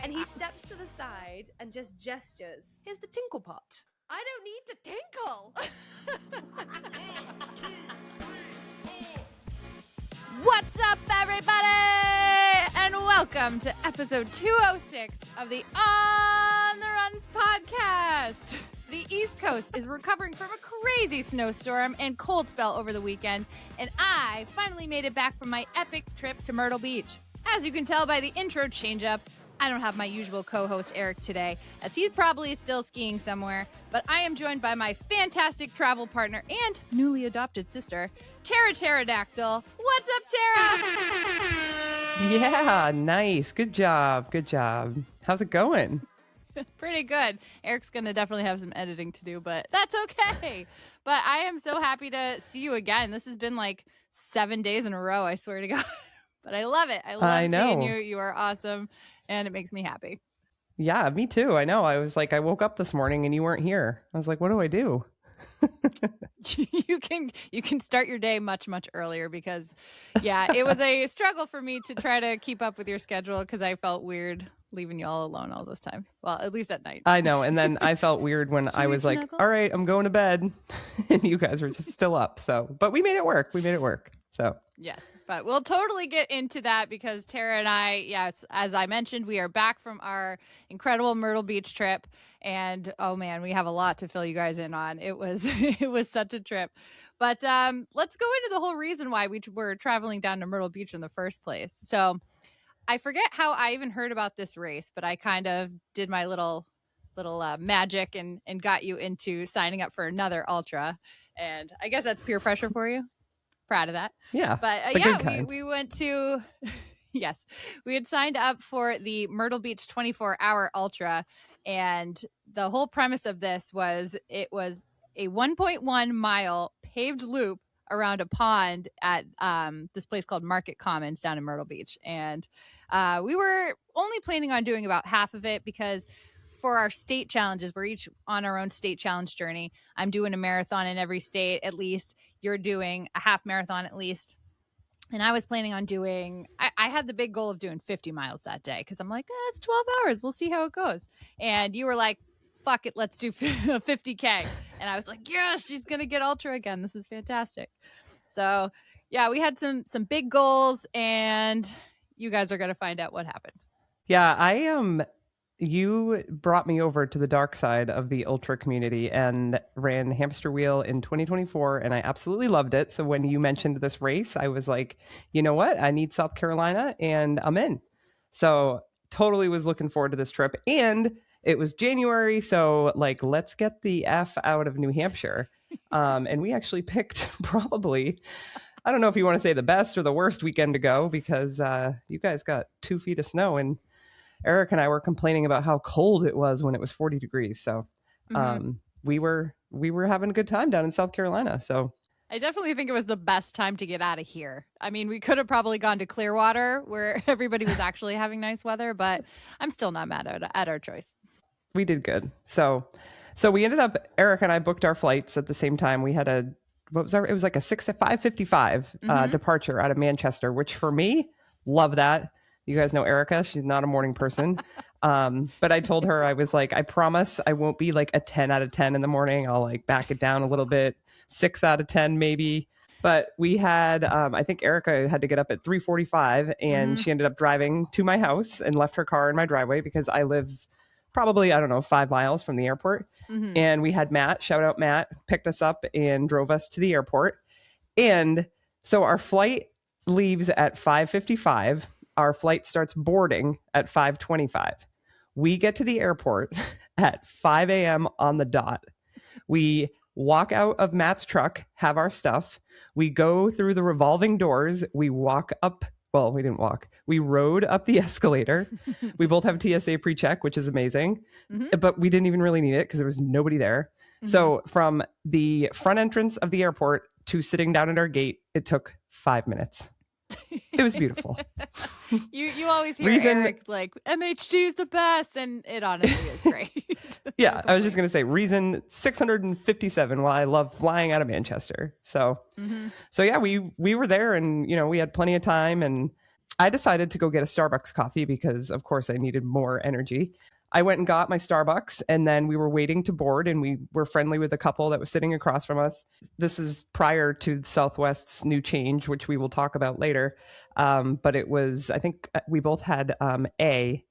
And he steps to the side and just gestures. Here's the tinkle pot. I don't need to tinkle. What's up, everybody? And welcome to episode 206 of the On the Runs podcast. The East Coast is recovering from a crazy snowstorm and cold spell over the weekend, and I finally made it back from my epic trip to Myrtle Beach. As you can tell by the intro change-up, I don't have my usual co-host Eric today, as he's probably still skiing somewhere, but I am joined by my fantastic travel partner and newly adopted sister, Tara Pterodactyl. What's up, Tara? Yeah, nice. Good job. Good job. How's it going? Pretty good. Eric's going to definitely have some editing to do, but that's okay. But I am so happy to see you again. This has been like 7 days in a row, I swear to God. But I love it. I love seeing you. You are awesome. And it makes me happy. Yeah, me too. I know. I was like, I woke up this morning and you weren't here. I was like, what do I do? You can start your day much earlier because, yeah, it was a struggle for me to try to keep up with your schedule because I felt weird leaving you all alone all those times. Well, at least at night. I know. And then I felt weird when I was like, all right, I'm going to bed. And you guys were just still up. But we made it work. So yes, but we'll totally get into that because Tara and I, as I mentioned, we are back from our incredible Myrtle Beach trip, and oh man, we have a lot to fill you guys in on. It was such a trip, but let's go into the whole reason why we were traveling down to Myrtle Beach in the first place. So I forget how I even heard about this race, but I kind of did my little magic and got you into signing up for another ultra, and I guess that's peer pressure for you. Proud of that. Yeah. But we went to, yes, we had signed up for the Myrtle Beach 24-hour ultra. And the whole premise of this was it was a 1.1 mile paved loop around a pond at this place called Market Commons down in Myrtle Beach. And we were only planning on doing about half of it because for our state challenges, we're each on our own state challenge journey. I'm doing a marathon in every state at least. You're doing a half marathon at least. And I was planning on doing, I had the big goal of doing 50 miles that day because I'm like, it's 12 hours. We'll see how it goes. And you were like, fuck it, let's do 50K. And I was like, yes, she's going to get ultra again. This is fantastic. So yeah, we had some big goals and you guys are going to find out what happened. Yeah, you brought me over to the dark side of the ultra community and ran Hamster Wheel in 2024, and I absolutely loved it. So when you mentioned this race, I was like, you know what? I need South Carolina, and I'm in. So totally was looking forward to this trip. And it was January, so like, let's get the F out of New Hampshire. And we actually picked probably, I don't know if you want to say the best or the worst weekend to go because you guys got 2 feet of snow and Eric and I were complaining about how cold it was when it was 40 degrees. So we were having a good time down in South Carolina. So I definitely think it was the best time to get out of here. I mean, we could have probably gone to Clearwater where everybody was actually having nice weather, but I'm still not mad at our choice. We did good. So we ended up, Eric and I booked our flights at the same time. We had it was like a 5:55 departure out of Manchester, which for me, love that. You guys know Erika. She's not a morning person. But I told her, I was like, I promise I won't be like a 10 out of 10 in the morning. I'll like back it down a little bit, 6 out of 10 maybe. But we had, I think Erika had to get up at 3:45 and she ended up driving to my house and left her car in my driveway because I live probably, 5 miles from the airport. And we had Matt, shout out Matt, picked us up and drove us to the airport. And so our flight leaves at 5:55. Our flight starts boarding at 5:25. We get to the airport at 5 a.m. on the dot. We walk out of Matt's truck, have our stuff. We go through the revolving doors. We walk up. Well, we didn't walk. We rode up the escalator. We both have TSA pre-check, which is amazing. But we didn't even really need it because there was nobody there. So from the front entrance of the airport to sitting down at our gate, it took 5 minutes. It was beautiful. You always hear Eric like MHG is the best, and it honestly is great. Yeah, I was just gonna say reason 657 why I love flying out of Manchester. So yeah, we were there, and we had plenty of time, and I decided to go get a Starbucks coffee because, of course, I needed more energy. I went and got my Starbucks, and then we were waiting to board, and we were friendly with a couple that was sitting across from us. This is prior to Southwest's new change, which we will talk about later. But it was, I think we both had A,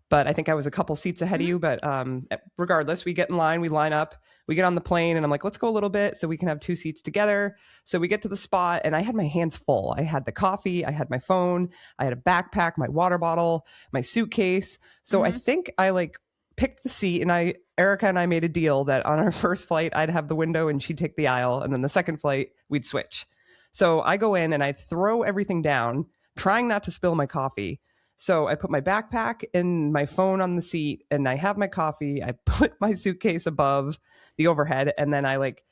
but I think I was a couple seats ahead of you. But regardless, we get in line, we line up, we get on the plane, and I'm like, let's go a little bit so we can have 2 seats together. So we get to the spot, and I had my hands full. I had the coffee, I had my phone, I had a backpack, my water bottle, my suitcase. So I think I like picked the seat, and Erika and I made a deal that on our first flight, I'd have the window and she'd take the aisle. And then the second flight, we'd switch. So I go in and I throw everything down, trying not to spill my coffee. So I put my backpack and my phone on the seat, and I have my coffee. I put my suitcase above the overhead, and then I like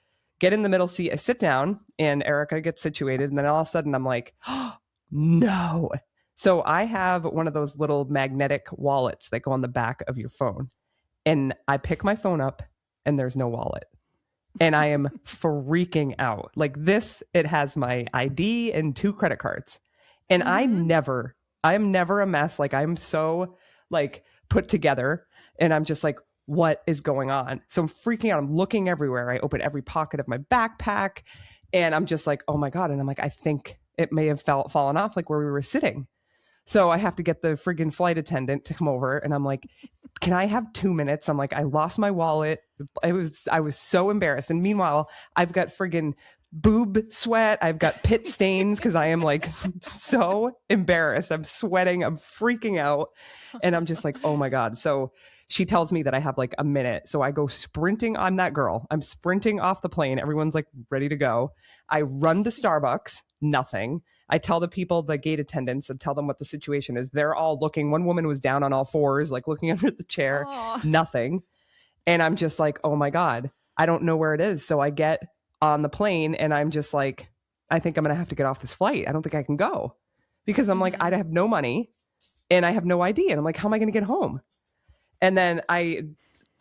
get in the middle seat. I sit down, and Erika gets situated, and then all of a sudden I'm like, oh, no. So I have one of those little magnetic wallets that go on the back of your phone, and I pick my phone up, and there's no wallet. And I am freaking out. Like this, it has my ID and 2 credit cards. And I am never a mess. Like I'm so like put together, and I'm just like, what is going on? So I'm freaking out. I'm looking everywhere. I open every pocket of my backpack, and I'm just like, oh my God. And I'm like, I think it may have fallen off like where we were sitting. So I have to get the friggin' flight attendant to come over, and I'm like, can I have 2 minutes? I'm like, I lost my wallet. I was so embarrassed. And meanwhile, I've got friggin' boob sweat. I've got pit stains because I am like so embarrassed. I'm sweating. I'm freaking out. And I'm just like, oh my God. So she tells me that I have like a minute. So I go sprinting. I'm that girl. I'm sprinting off the plane. Everyone's like ready to go. I run to Starbucks. Nothing. I tell the people, the gate attendants, and tell them what the situation is. They're all looking. One woman was down on all fours, like looking under the chair. Aww. Nothing. And I'm just like, oh my God, I don't know where it is. So I get on the plane, and I'm just like, I think I'm going to have to get off this flight. I don't think I can go because I'm like, I have no money and I have no ID. And I'm like, how am I going to get home? And then I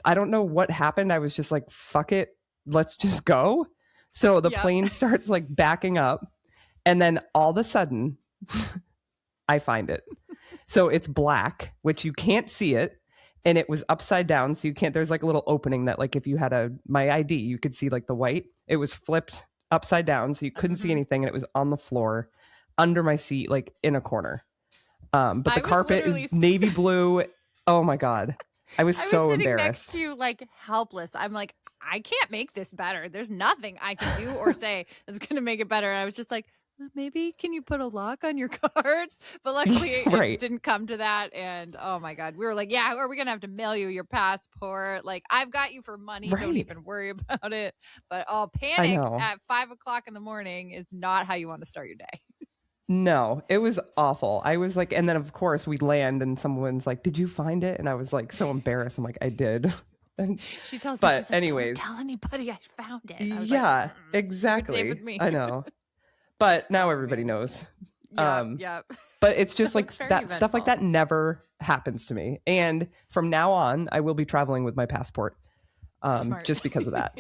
don't know what happened. I was just like, fuck it. Let's just go. So the plane starts like backing up. And then all of a sudden, I find it. So it's black, which you can't see it. And it was upside down. So you can't, there's like a little opening that like if you had my ID, you could see like the white. It was flipped upside down. So you couldn't see anything. And it was on the floor under my seat, like in a corner. But the carpet is navy blue. Oh my God. I was so sitting embarrassed. Next to you, like helpless. I'm like, I can't make this better. There's nothing I can do or say that's going to make it better. And I was just like, maybe can you put a lock on your card? But luckily it didn't come to that. And oh my God, we were like, yeah, are we gonna have to mail you your passport? Like, I've got you for money. Don't even worry about it. But panic at 5 o'clock in the morning is not how you want to start your day. No, it was awful. I was like, and then of course we land and someone's like, did you find it? And I was like so embarrassed. I'm like, I did. And she tells me, but she's like, anyways, don't tell anybody I found it. I was like, exactly. I know. But now everybody knows. Yeah. But it's just like that eventful. Stuff like that never happens to me. And from now on, I will be traveling with my passport. Just because of that.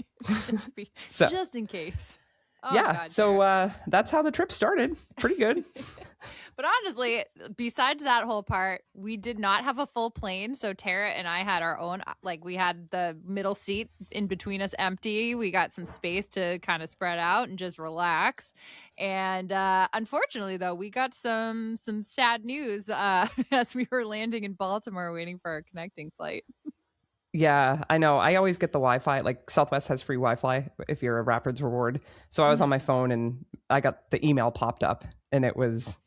just in case. Oh, yeah. God, so that's how the trip started. Pretty good. But honestly, besides that whole part, we did not have a full plane. So Tara and I had our own, like we had the middle seat in between us empty. We got some space to kind of spread out and just relax. And unfortunately, though, we got some sad news as we were landing in Baltimore waiting for our connecting flight. Yeah, I know. I always get the Wi-Fi. Like Southwest has free Wi-Fi if you're a Rapids reward. So I was on my phone and I got the email popped up and it was,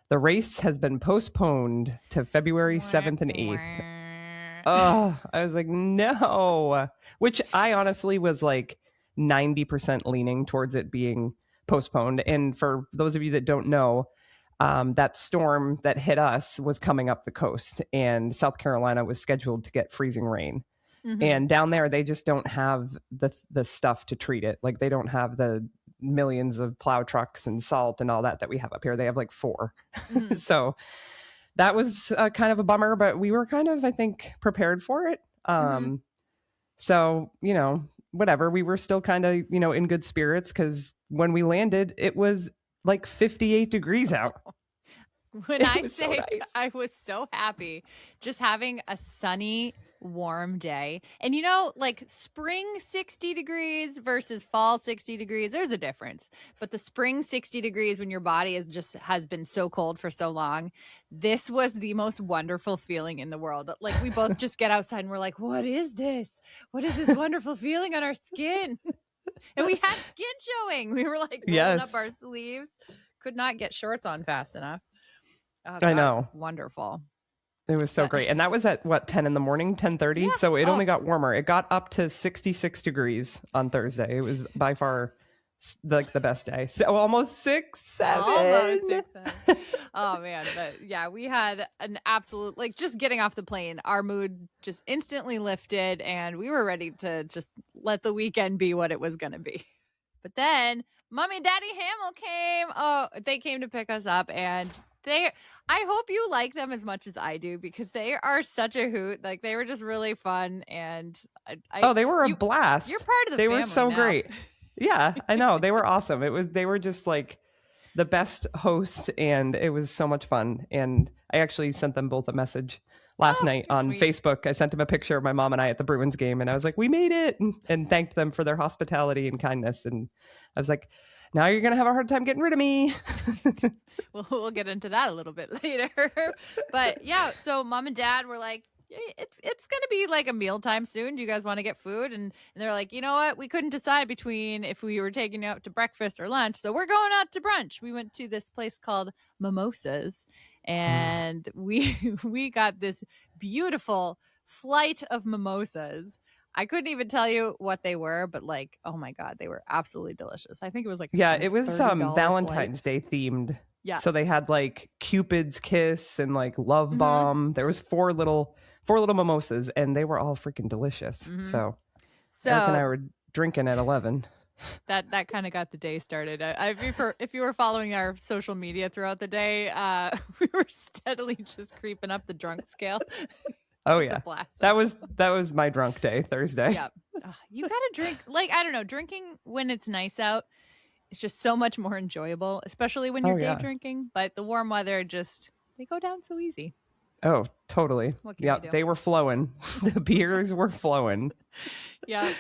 the race has been postponed to February 7th and 8th. Oh, I was like, no. Which I honestly was like 90% leaning towards it being postponed. And for those of you that don't know, that storm that hit us was coming up the coast and South Carolina was scheduled to get freezing rain. And down there, they just don't have the stuff to treat it. Like they don't have the millions of plow trucks and salt and all that we have up here. They have like 4. So that was kind of a bummer, but we were kind of, I think, prepared for it. So, whatever, we were still kind of, in good spirits because when we landed, it was like 58 degrees out. When I was so say nice. I was so happy just having a sunny, warm day. And like spring 60 degrees versus fall 60 degrees, there's a difference. But the spring 60 degrees when your body has been so cold for so long, this was the most wonderful feeling in the world. Like we both just get outside and we're like, what is this? What is this wonderful feeling on our skin? And we had skin showing. We were like rolling up our sleeves. Could not get shorts on fast enough. Oh, God, I know. It was wonderful. It was so great. And that was at what, 10 in the morning, 10:30? Yeah. So it only got warmer. It got up to 66 degrees on Thursday. It was by far like the best day. So almost 6-7. Almost 6-7. Oh man, but yeah, we had an absolute, like, just getting off the plane, our mood just instantly lifted and we were ready to just let the weekend be what it was going to be. But then Mommy and Daddy Hamill came. Oh, they came to pick us up, and I hope you like them as much as I do, because they are such a hoot. Like, they were just really fun, and they were a blast. You're part of the family. They were so now. great. Yeah, I know. They were awesome. They were just like the best hosts, and it was so much fun. And I actually sent them both a message last night on Facebook. I sent them a picture of my mom and I at the Bruins game, and I was like, we made it, and thanked them for their hospitality and kindness. And I was like, now you're going to have a hard time getting rid of me. We'll get into that a little bit later. But yeah, so Mom and Dad were like, it's going to be like a mealtime soon. Do you guys want to get food? And they're like, you know what? We couldn't decide between if we were taking you out to breakfast or lunch. So we're going out to brunch. We went to this place called Mimosas, and we got this beautiful flight of mimosas. I couldn't even tell you what they were, but like, oh my God, they were absolutely delicious. I think it was like, it was Valentine's flight. Day themed. Yeah. So they had like Cupid's kiss and like love bomb. There was four little mimosas, and they were all freaking delicious. So Eric and I were drinking at 11. That kind of got the day started. If you were following our social media throughout the day, we were steadily just creeping up the drunk scale. Oh yeah, that was my drunk day Thursday. Yeah, you gotta drink. Like, I don't know, drinking when it's nice out is just so much more enjoyable, especially when you're day drinking. But the warm weather, they go down so easy. Oh, totally. Yeah, they were flowing. The beers were flowing. Yeah.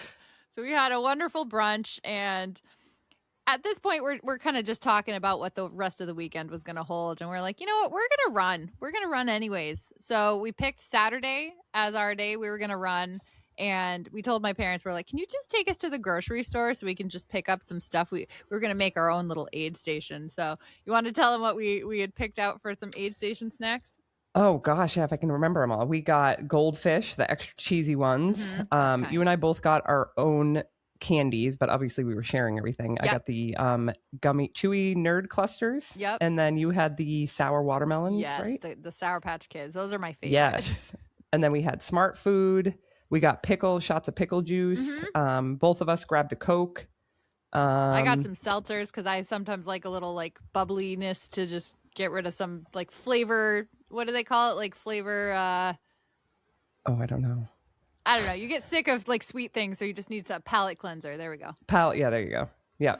So we had a wonderful brunch, and at this point, we're kind of just talking about what the rest of the weekend was going to hold. And we're like, you know what? We're going to run. We're going to run anyways. So we picked Saturday as our day we were going to run. And we told my parents, we're like, can you just take us to the grocery store so we can just pick up some stuff? We were going to make our own little aid station. So you want to tell them what we had picked out for some aid station snacks? Oh gosh, yeah, if I can remember them all. We got goldfish, the extra cheesy ones. You and I both got our own candies, but obviously we were sharing everything. Yep. I got the gummy chewy nerd clusters. Yep. And then you had the sour watermelons, right? The Sour Patch Kids. Those are my favorite. Yes. And then we had Smart Food. We got shots of pickle juice. Both of us grabbed a Coke. I got some seltzers because I sometimes like a little like bubbliness to just get rid of some like flavor. What do they call it? Like flavor. Oh, I don't know. I don't know. You get sick of like sweet things, so you just need a palate cleanser. There we go. Yeah, there you go. Yeah.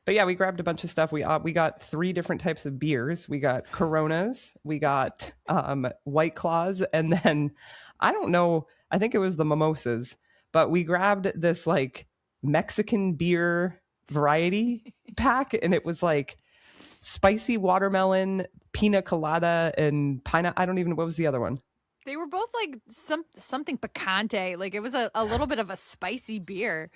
But yeah, we grabbed a bunch of stuff. We got 3 different types of beers. We got Coronas, we got White Claws, and then I don't know, I think it was the mimosas, but we grabbed this like Mexican beer variety pack, and it was like spicy watermelon, pina colada, and pineapple. I don't even know, what was the other one? They were both like something picante. Like it was a little bit of a spicy beer.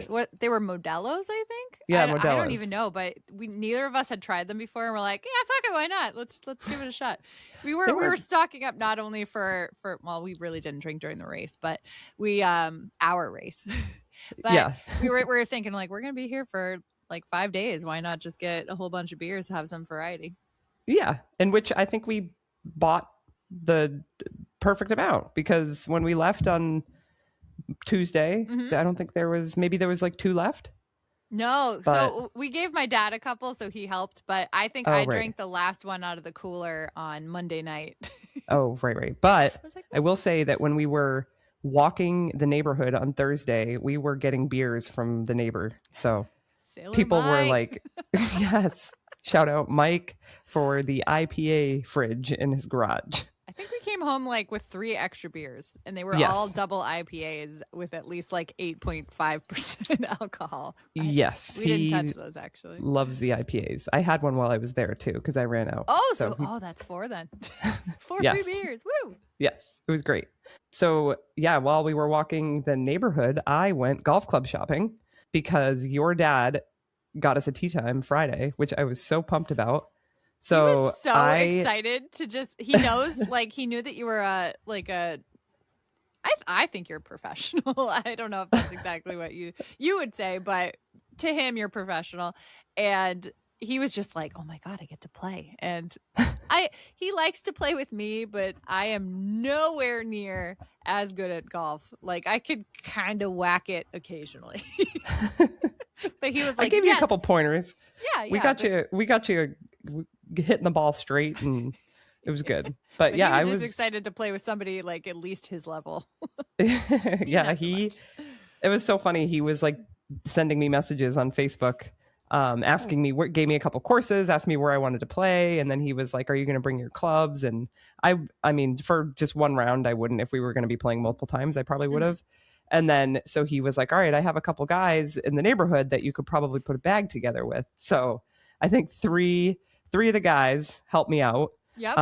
What they were Modelo's, I think. Yeah, Modelo's. I don't even know, but neither of us had tried them before, and we're like, yeah, fuck it, why not? Let's give it a shot. We were stocking up not only for well, we really didn't drink during the race, but our race. But yeah, we were thinking like we're gonna be here for like 5 days. Why not just get a whole bunch of beers, have some variety? Yeah, in which I think we bought the perfect amount, because when we left on Tuesday, I don't think there was like 2 left. No, so we gave my dad a couple, so he helped, but I think I drank the last one out of the cooler on Monday night. Oh, right. But I will say that when we were walking the neighborhood on Thursday, we were getting beers from the neighbor. So Sailor people Mike. were like, yes. Shout out Mike for the IPA fridge in his garage. I think we came home like with 3 extra beers, and they were Yes. all double IPAs with at least like 8.5% alcohol. Yes, We didn't touch those actually. Loves the IPAs. I had one while I was there too because I ran out. Oh, that's 4 then. 4 Yes. free beers. Woo! Yes, it was great. So yeah, while we were walking the neighborhood, I went golf club shopping because your dad got us a tea time Friday, which I was so pumped about. So he was so excited to he knows, like, he knew that you were I think you're a professional. I don't know if that's exactly what you would say, but to him, you're professional. And he was just like, oh my God, I get to play. And he likes to play with me, but I am nowhere near as good at golf. Like, I could kind of whack it occasionally. But he was like, I gave you a couple pointers. Yeah. We got you hitting the ball straight, and it was good. But yeah, I was excited to play with somebody like at least his level. Yeah, it was so funny. He was like sending me messages on Facebook, asking me, gave me a couple courses, asked me where I wanted to play, and then he was like, "Are you going to bring your clubs?" And I mean, for just one round, I wouldn't. If we were going to be playing multiple times, I probably would have. And then so he was like, "All right, I have a couple guys in the neighborhood that you could probably put a bag together with." So I think three of the guys helped me out. Yep.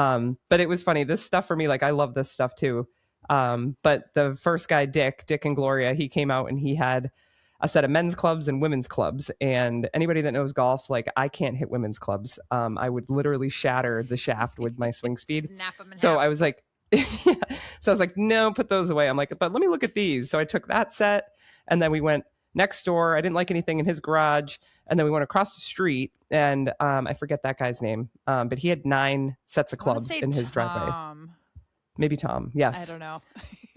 But it was funny. This stuff for me, like, I love this stuff too. But the first guy, Dick and Gloria, he came out and he had a set of men's clubs and women's clubs. And anybody that knows golf, like, I can't hit women's clubs. I would literally shatter the shaft with my swing speed. Snap them in So half. I was like, yeah. So I was like, no, put those away. I'm like, but let me look at these. So I took that set, and then we went next door. I didn't like anything in his garage. And then we went across the street, and I forget that guy's name, but he had 9 sets of clubs in his driveway. Maybe Tom. Yes. I don't know.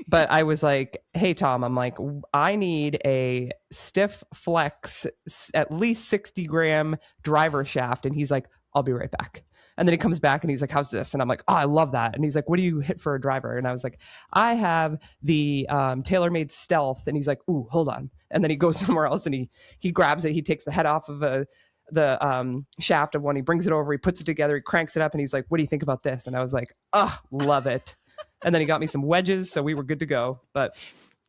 But I was like, hey, Tom, I'm like, I need a stiff flex, at least 60 gram driver shaft. And he's like, I'll be right back. And then he comes back and he's like, how's this? And I'm like, oh, I love that. And he's like, what do you hit for a driver? And I was like, I have the TaylorMade Stealth. And he's like, ooh, hold on. And then he goes somewhere else and he grabs it. He takes the head off of the shaft of one. He brings it over. He puts it together. He cranks it up. And he's like, what do you think about this? And I was like, oh, love it. And then he got me some wedges. So we were good to go. But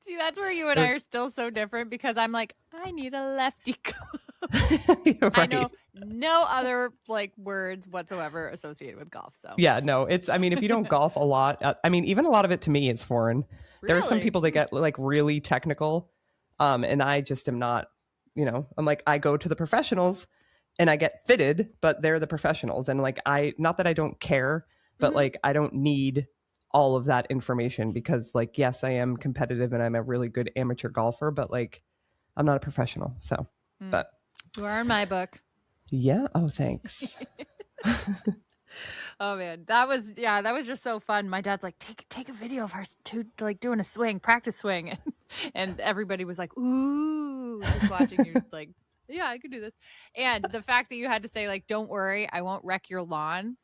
see, that's where you and I are still so different, because I'm like, I need a lefty club. Right. I know no other like words whatsoever associated with golf. So yeah, no, it's, I mean, if you don't golf a lot, I mean, even a lot of it to me is foreign. There are some people that get like really technical. And I just am not, I'm like, I go to the professionals and I get fitted, but they're the professionals. And like, not that I don't care, but like, I don't need all of that information, because like, yes, I am competitive and I'm a really good amateur golfer, but like, I'm not a professional. So, but you are in my book. Yeah. Oh, thanks. Oh man, that was just so fun. My dad's like, take a video of her like doing a swing, practice swing, and everybody was like, ooh, just watching you like, yeah, I could do this. And the fact that you had to say like, don't worry, I won't wreck your lawn.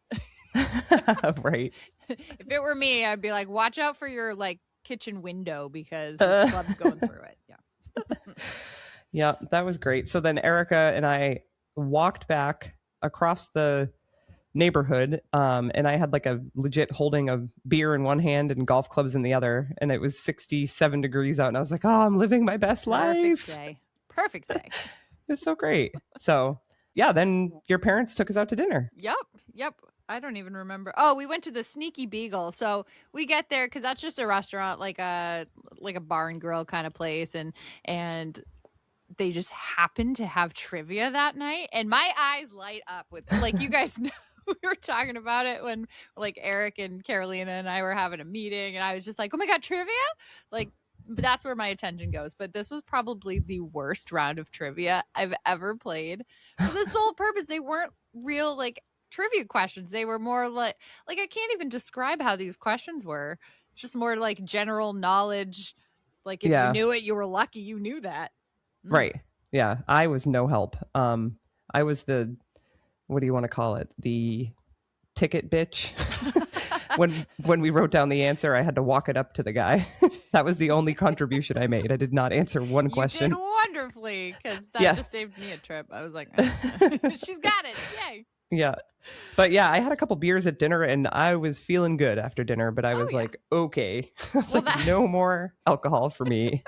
Right. If it were me, I'd be like, watch out for your like kitchen window, because this club's going through it. Yeah. Yeah, that was great. So then Erika and I walked back across the neighborhood, and I had like a legit holding of beer in one hand and golf clubs in the other, and it was 67 degrees out, and I was like, oh, I'm living my best life. Perfect day. It was so great. So yeah, then your parents took us out to dinner. Yep. I don't even remember. Oh, we went to the Sneaky Beagle. So we get there because that's just a restaurant, like a bar and grill kind of place, and they just happened to have trivia that night, and my eyes light up with, like, you guys know, we were talking about it when like Eric and Carolina and I were having a meeting, and I was just like, oh my God, trivia! Like, but that's where my attention goes. But this was probably the worst round of trivia I've ever played. For the sole purpose, they weren't real like trivia questions. They were more like I can't even describe how these questions were. It's just more like general knowledge. Like, if you knew it, you were lucky you knew that. Right. Yeah. I was no help. I was the, what do you want to call it? The ticket bitch. When we wrote down the answer, I had to walk it up to the guy. That was the only contribution I made. I did not answer one question. You did wonderfully, because that just saved me a trip. I was like, she's got it. Yay. Yeah. But yeah, I had a couple beers at dinner and I was feeling good after dinner, but I was like, okay. I was no more alcohol for me.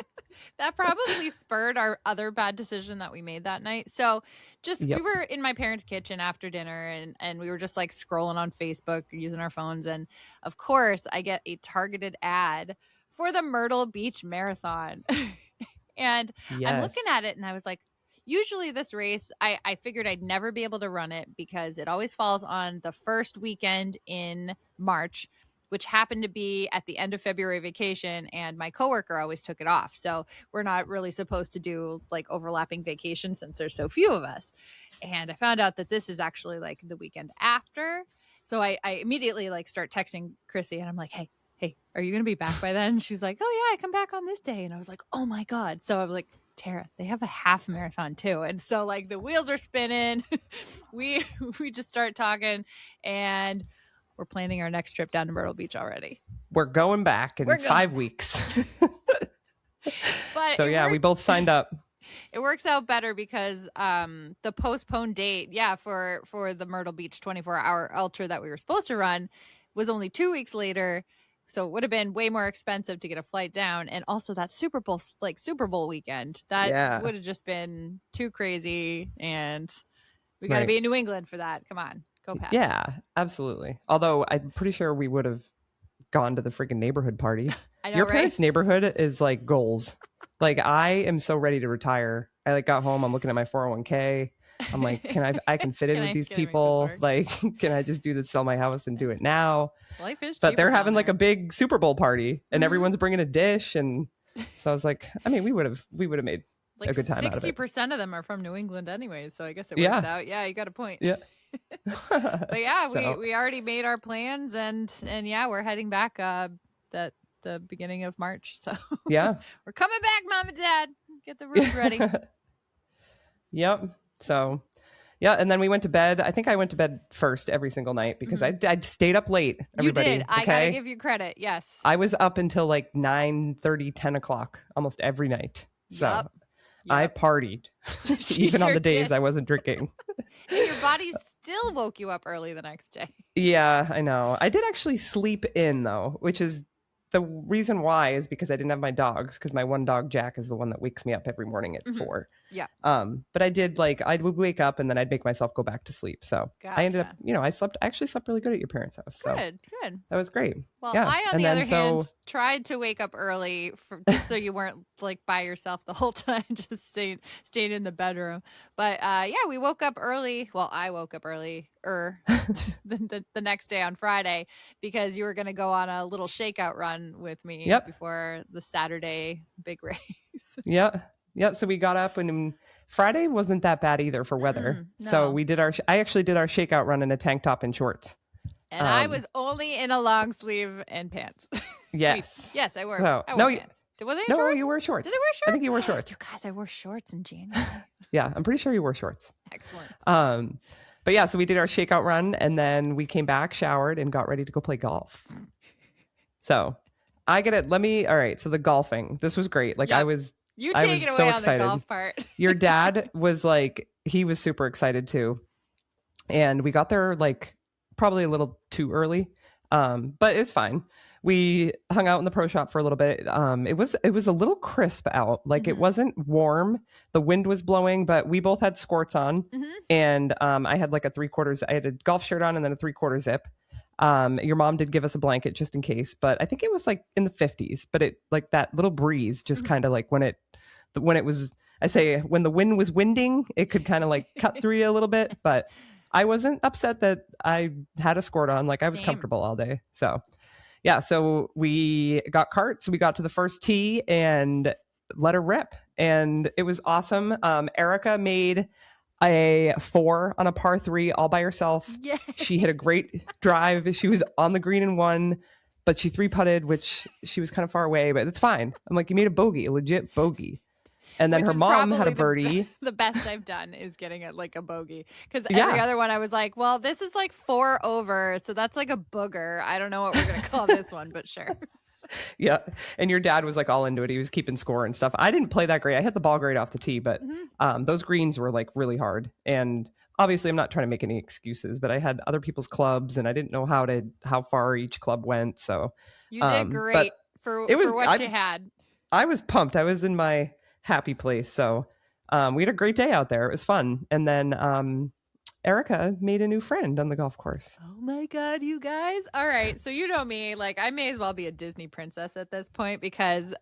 That probably spurred our other bad decision that we made that night. So we were in my parents' kitchen after dinner and we were just like scrolling on Facebook using our phones. And of course, I get a targeted ad for the Myrtle Beach Marathon. And I'm looking at it and I was like, usually this race, I figured I'd never be able to run it because it always falls on the first weekend in March, which happened to be at the end of February vacation. And my coworker always took it off. So we're not really supposed to do like overlapping vacation since there's so few of us. And I found out that this is actually like the weekend after. So I immediately like start texting Chrissy and I'm like, hey, are you going to be back by then? She's like, oh yeah, I come back on this day. And I was like, oh my God. So I was like, Tara, they have a half marathon too. And so like the wheels are spinning. we just start talking and we're planning our next trip down to Myrtle Beach already. We're going back in 5 weeks. But so yeah, we both signed up. It works out better because the postponed date, for the Myrtle Beach 24-hour ultra that we were supposed to run was only 2 weeks later. So it would have been way more expensive to get a flight down. And also that Super Bowl weekend, that would have just been too crazy. And we got to be in New England for that. Come on, go Pats. Yeah, absolutely. Although I'm pretty sure we would have gone to the freaking neighborhood party. I know, Your parents' neighborhood is like goals. Like I am so ready to retire. I like got home. I'm looking at my 401k. I'm like, I can fit in with these people. Like, can I just sell my house and do it now? Life is but they're having like a big Super Bowl party and everyone's bringing a dish. And so I was like, I mean, we would have made like a good time out of it. 60% of them are from New England anyways. So I guess it works out. Yeah, you got a point. Yeah. But yeah, we already made our plans and yeah, we're heading back the beginning of March. So yeah, we're coming back, Mom and Dad. Get the room ready. Yep. So, yeah, and then we went to bed. I think I went to bed first every single night because I stayed up late. Everybody, you did. I gotta give you credit. Yes, I was up until like 9:30, 10 o'clock almost every night. So I partied, even on the days I wasn't drinking. And your body still woke you up early the next day. Yeah, I know. I did actually sleep in though, which is the reason why is because I didn't have my dogs because my one dog, Jack, is the one that wakes me up every morning at 4. Yeah. But I would wake up and then I'd make myself go back to sleep. So I ended up, I actually slept really good at your parents' house. So good. That was great. Well, I, on the other hand, tried to wake up early just so you weren't like by yourself the whole time, just stayed in the bedroom. But we woke up early. Well, I woke up early the next day on Friday because you were going to go on a little shakeout run with me before the Saturday big race. Yeah. So we got up and Friday wasn't that bad either for weather. No. So I actually did our shakeout run in a tank top and shorts. And I was only in a long sleeve and pants. Yes. Yes, I wore pants. Was I in shorts? You wore shorts. Did I wear shorts? I think you wore shorts. You guys, I wore shorts in January. Yeah, I'm pretty sure you wore shorts. Excellent. But yeah, so we did our shakeout run and then we came back, showered, and got ready to go play golf. So I get it. All right. So the golfing, this was great. Like You take it away on the golf part. Your dad was like, he was super excited too. And we got there like probably a little too early. But it's fine. We hung out in the pro shop for a little bit. It was a little crisp out. Like it wasn't warm. The wind was blowing, but we both had squirts on. And I had like I had a golf shirt on and then a 3/4 zip. Your mom did give us a blanket just in case, but I think it was like in the 50s, but it like that little breeze just kind of like when the wind was winding, it could kind of like cut through you a little bit, but I wasn't upset that I had a skirt on. Like I was comfortable all day. So yeah. So we got carts. We got to the first tee and let her rip. And it was awesome. Erika made a 4 on a par 3 all by herself. Yeah. She hit a great drive. She was on the green and 1, but she 3-putted, which she was kind of far away, but it's fine. I'm like, you made a legit bogey. And then her mom had a birdie. The best I've done is getting it like a bogey. Because every other one I was like, well, this is like 4 over. So that's like a booger. I don't know what we're going to call this one, but sure. Yeah. And your dad was like all into it. He was keeping score and stuff. I didn't play that great. I hit the ball great off the tee, but those greens were like really hard. And obviously I'm not trying to make any excuses, but I had other people's clubs and I didn't know how far each club went. So you did great for what you had. I was pumped. I was in my happy place. So we had a great day out there. It was fun. And then Erika made a new friend on the golf course. Oh my God, you guys. All right. So you know me, like I may as well be a Disney princess at this point because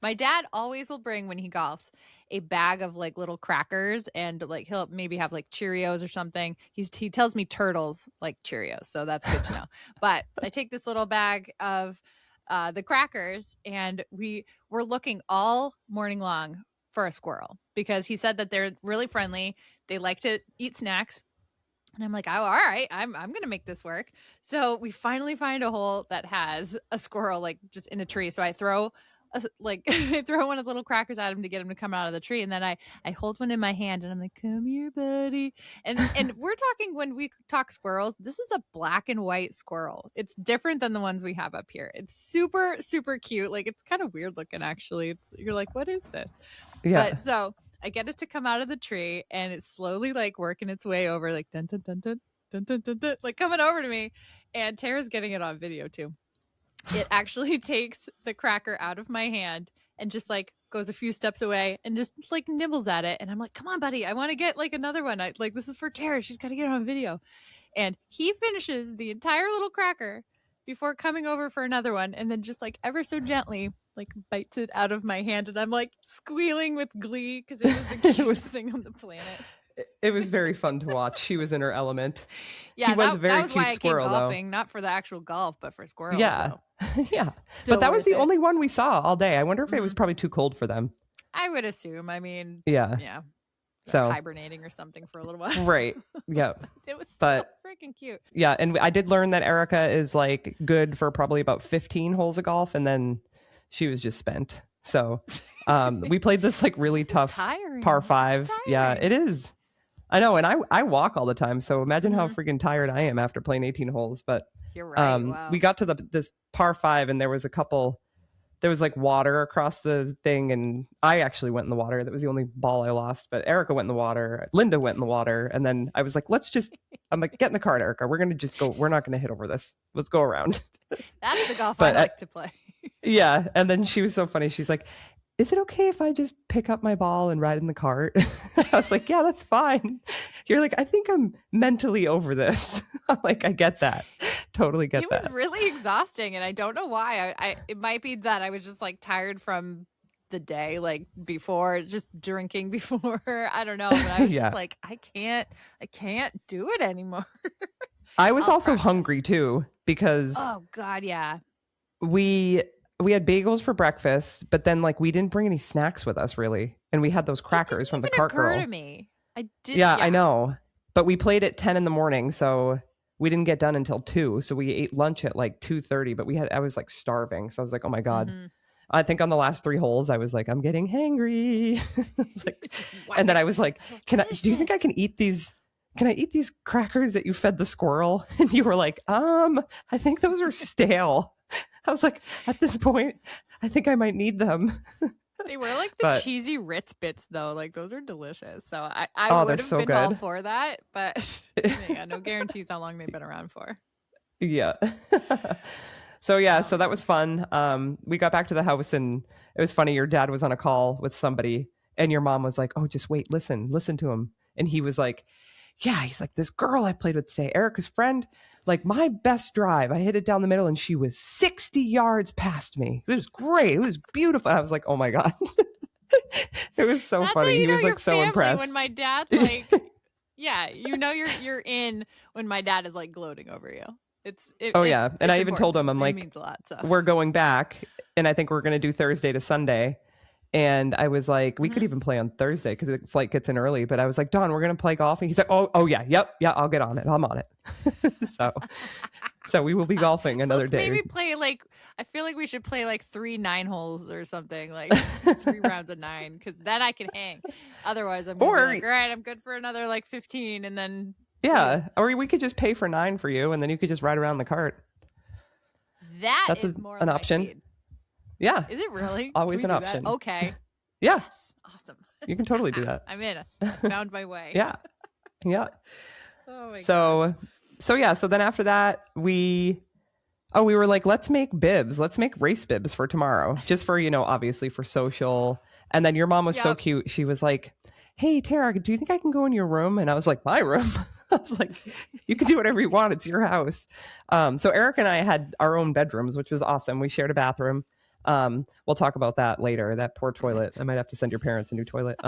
my dad always will bring when he golfs a bag of like little crackers and like he'll maybe have like Cheerios or something. He tells me turtles like Cheerios. So that's good to know. But I take this little bag of the crackers and we're looking all morning long for a squirrel because he said that they're really friendly. They like to eat snacks. And I'm like, oh, all right, I'm going to make this work. So we finally find a hole that has a squirrel like just in a tree. So I throw I throw one of the little crackers at him to get him to come out of the tree. And then I hold one in my hand and I'm like, come here, buddy. And we're talking, when we talk squirrels, this is a black and white squirrel. It's different than the ones we have up here. It's super, super cute. Like it's kind of weird looking, actually. You're like, what is this? Yeah. But so I get it to come out of the tree and it's slowly like working its way over, like dun dun dun dun dun dun dun, dun like coming over to me. And Tara's getting it on video too. It actually takes the cracker out of my hand and just like goes a few steps away and just like nibbles at it. And I'm like, come on, buddy, I want to get like another one. This is for Tara. She's got to get it on video. And he finishes the entire little cracker before coming over for another one. And then just like ever so gently, like bites it out of my hand. And I'm like squealing with glee because it was the cutest thing on the planet. It was very fun to watch. She was in her element. Yeah, he was a very cute squirrel, though. Not for the actual golf, but for squirrels. Yeah, yeah. So but that was the only one we saw all day. I wonder if it was probably too cold for them. I would assume. I mean, yeah. So hibernating or something for a little while. Right. Yeah. It was so freaking cute. Yeah, and I did learn that Erika is like good for probably about 15 holes of golf, and then she was just spent. So we played this like really tough par 5. Yeah, it is. I know, and I walk all the time, so imagine how freaking tired I am after playing 18 holes. But you're right. Wow. We got to this par 5, and there was like water across the thing, and I actually went in the water. That was the only ball I lost. But Erika went in the water, Linda went in the water, and then I was like, I'm like, get in the cart, Erika. We're gonna just go. We're not gonna hit over this. Let's go around. That's the golf I like to play. Yeah, and then she was so funny. She's like, is it okay if I just pick up my ball and ride in the cart? I was like, yeah, that's fine. You're like, I think I'm mentally over this. I'm like, I get that. Totally get that. It was really exhausting. And I don't know why. It might be that I was just like tired from the day, like before, just drinking before. I don't know. But I was just like, I can't do it anymore. I was also hungry too, because oh God, yeah. We had bagels for breakfast, but then like we didn't bring any snacks with us really, and we had those crackers from the cart girl. To me. I did. Yeah, I know, but we played at 10 in the morning, so we didn't get done until 2. So we ate lunch at like 2:30, but I was like starving, so I was like, oh my God. Mm-hmm. I think on the last 3 holes, I was like, I'm getting hangry. And then I was like, do you think I can eat these? Can I eat these crackers that you fed the squirrel? And you were like, I think those are stale. I was like, at this point, I think I might need them. They were like the cheesy Ritz bits, though. Like, those are delicious. So I would have been all for that. But yeah, no guarantees how long they've been around for. Yeah. So that was fun. We got back to the house, and it was funny. Your dad was on a call with somebody, and your mom was like, oh, just wait, listen to him. And he was like, yeah, he's like, this girl I played with today, Erika's friend, like my best drive, I hit it down the middle and she was 60 yards past me. It was great. It was beautiful. I was like, oh my God. It was so funny. He was like so impressed. When my dad's like, yeah, you're in when my dad is like gloating over you. And I even told him, I'm like, means a lot, so. We're going back, and I think we're going to do Thursday to Sunday. And I was like, we could even play on Thursday because the flight gets in early. But I was like, Don, we're going to play golf. And he's like, oh yeah, yep, yeah, I'll get on it. I'm on it. So we will be golfing another day. Maybe play I feel like we should play like 3 9-holes or something, like 3 rounds of 9, because then I can hang. Otherwise, I'm gonna be like, all right, I'm good for another like 15, and then or we could just pay for 9 for you, and then you could just ride around the cart. That's is more an my option. speed. Yeah. Is it really? Always Can we an do that? option. Okay. Yeah. Yes. Awesome. You can totally do that. I'm in. I found my way. Yeah. Yeah. Oh my gosh. So then after that, we were like, let's make bibs. Let's make race bibs for tomorrow. Just for, obviously for social. And then your mom was so cute. She was like, hey, Tara, do you think I can go in your room? And I was like, my room? I was like, you can do whatever you want. It's your house. So Eric and I had our own bedrooms, which was awesome. We shared a bathroom. We'll talk about that later. That poor toilet. I might have to send your parents a new toilet.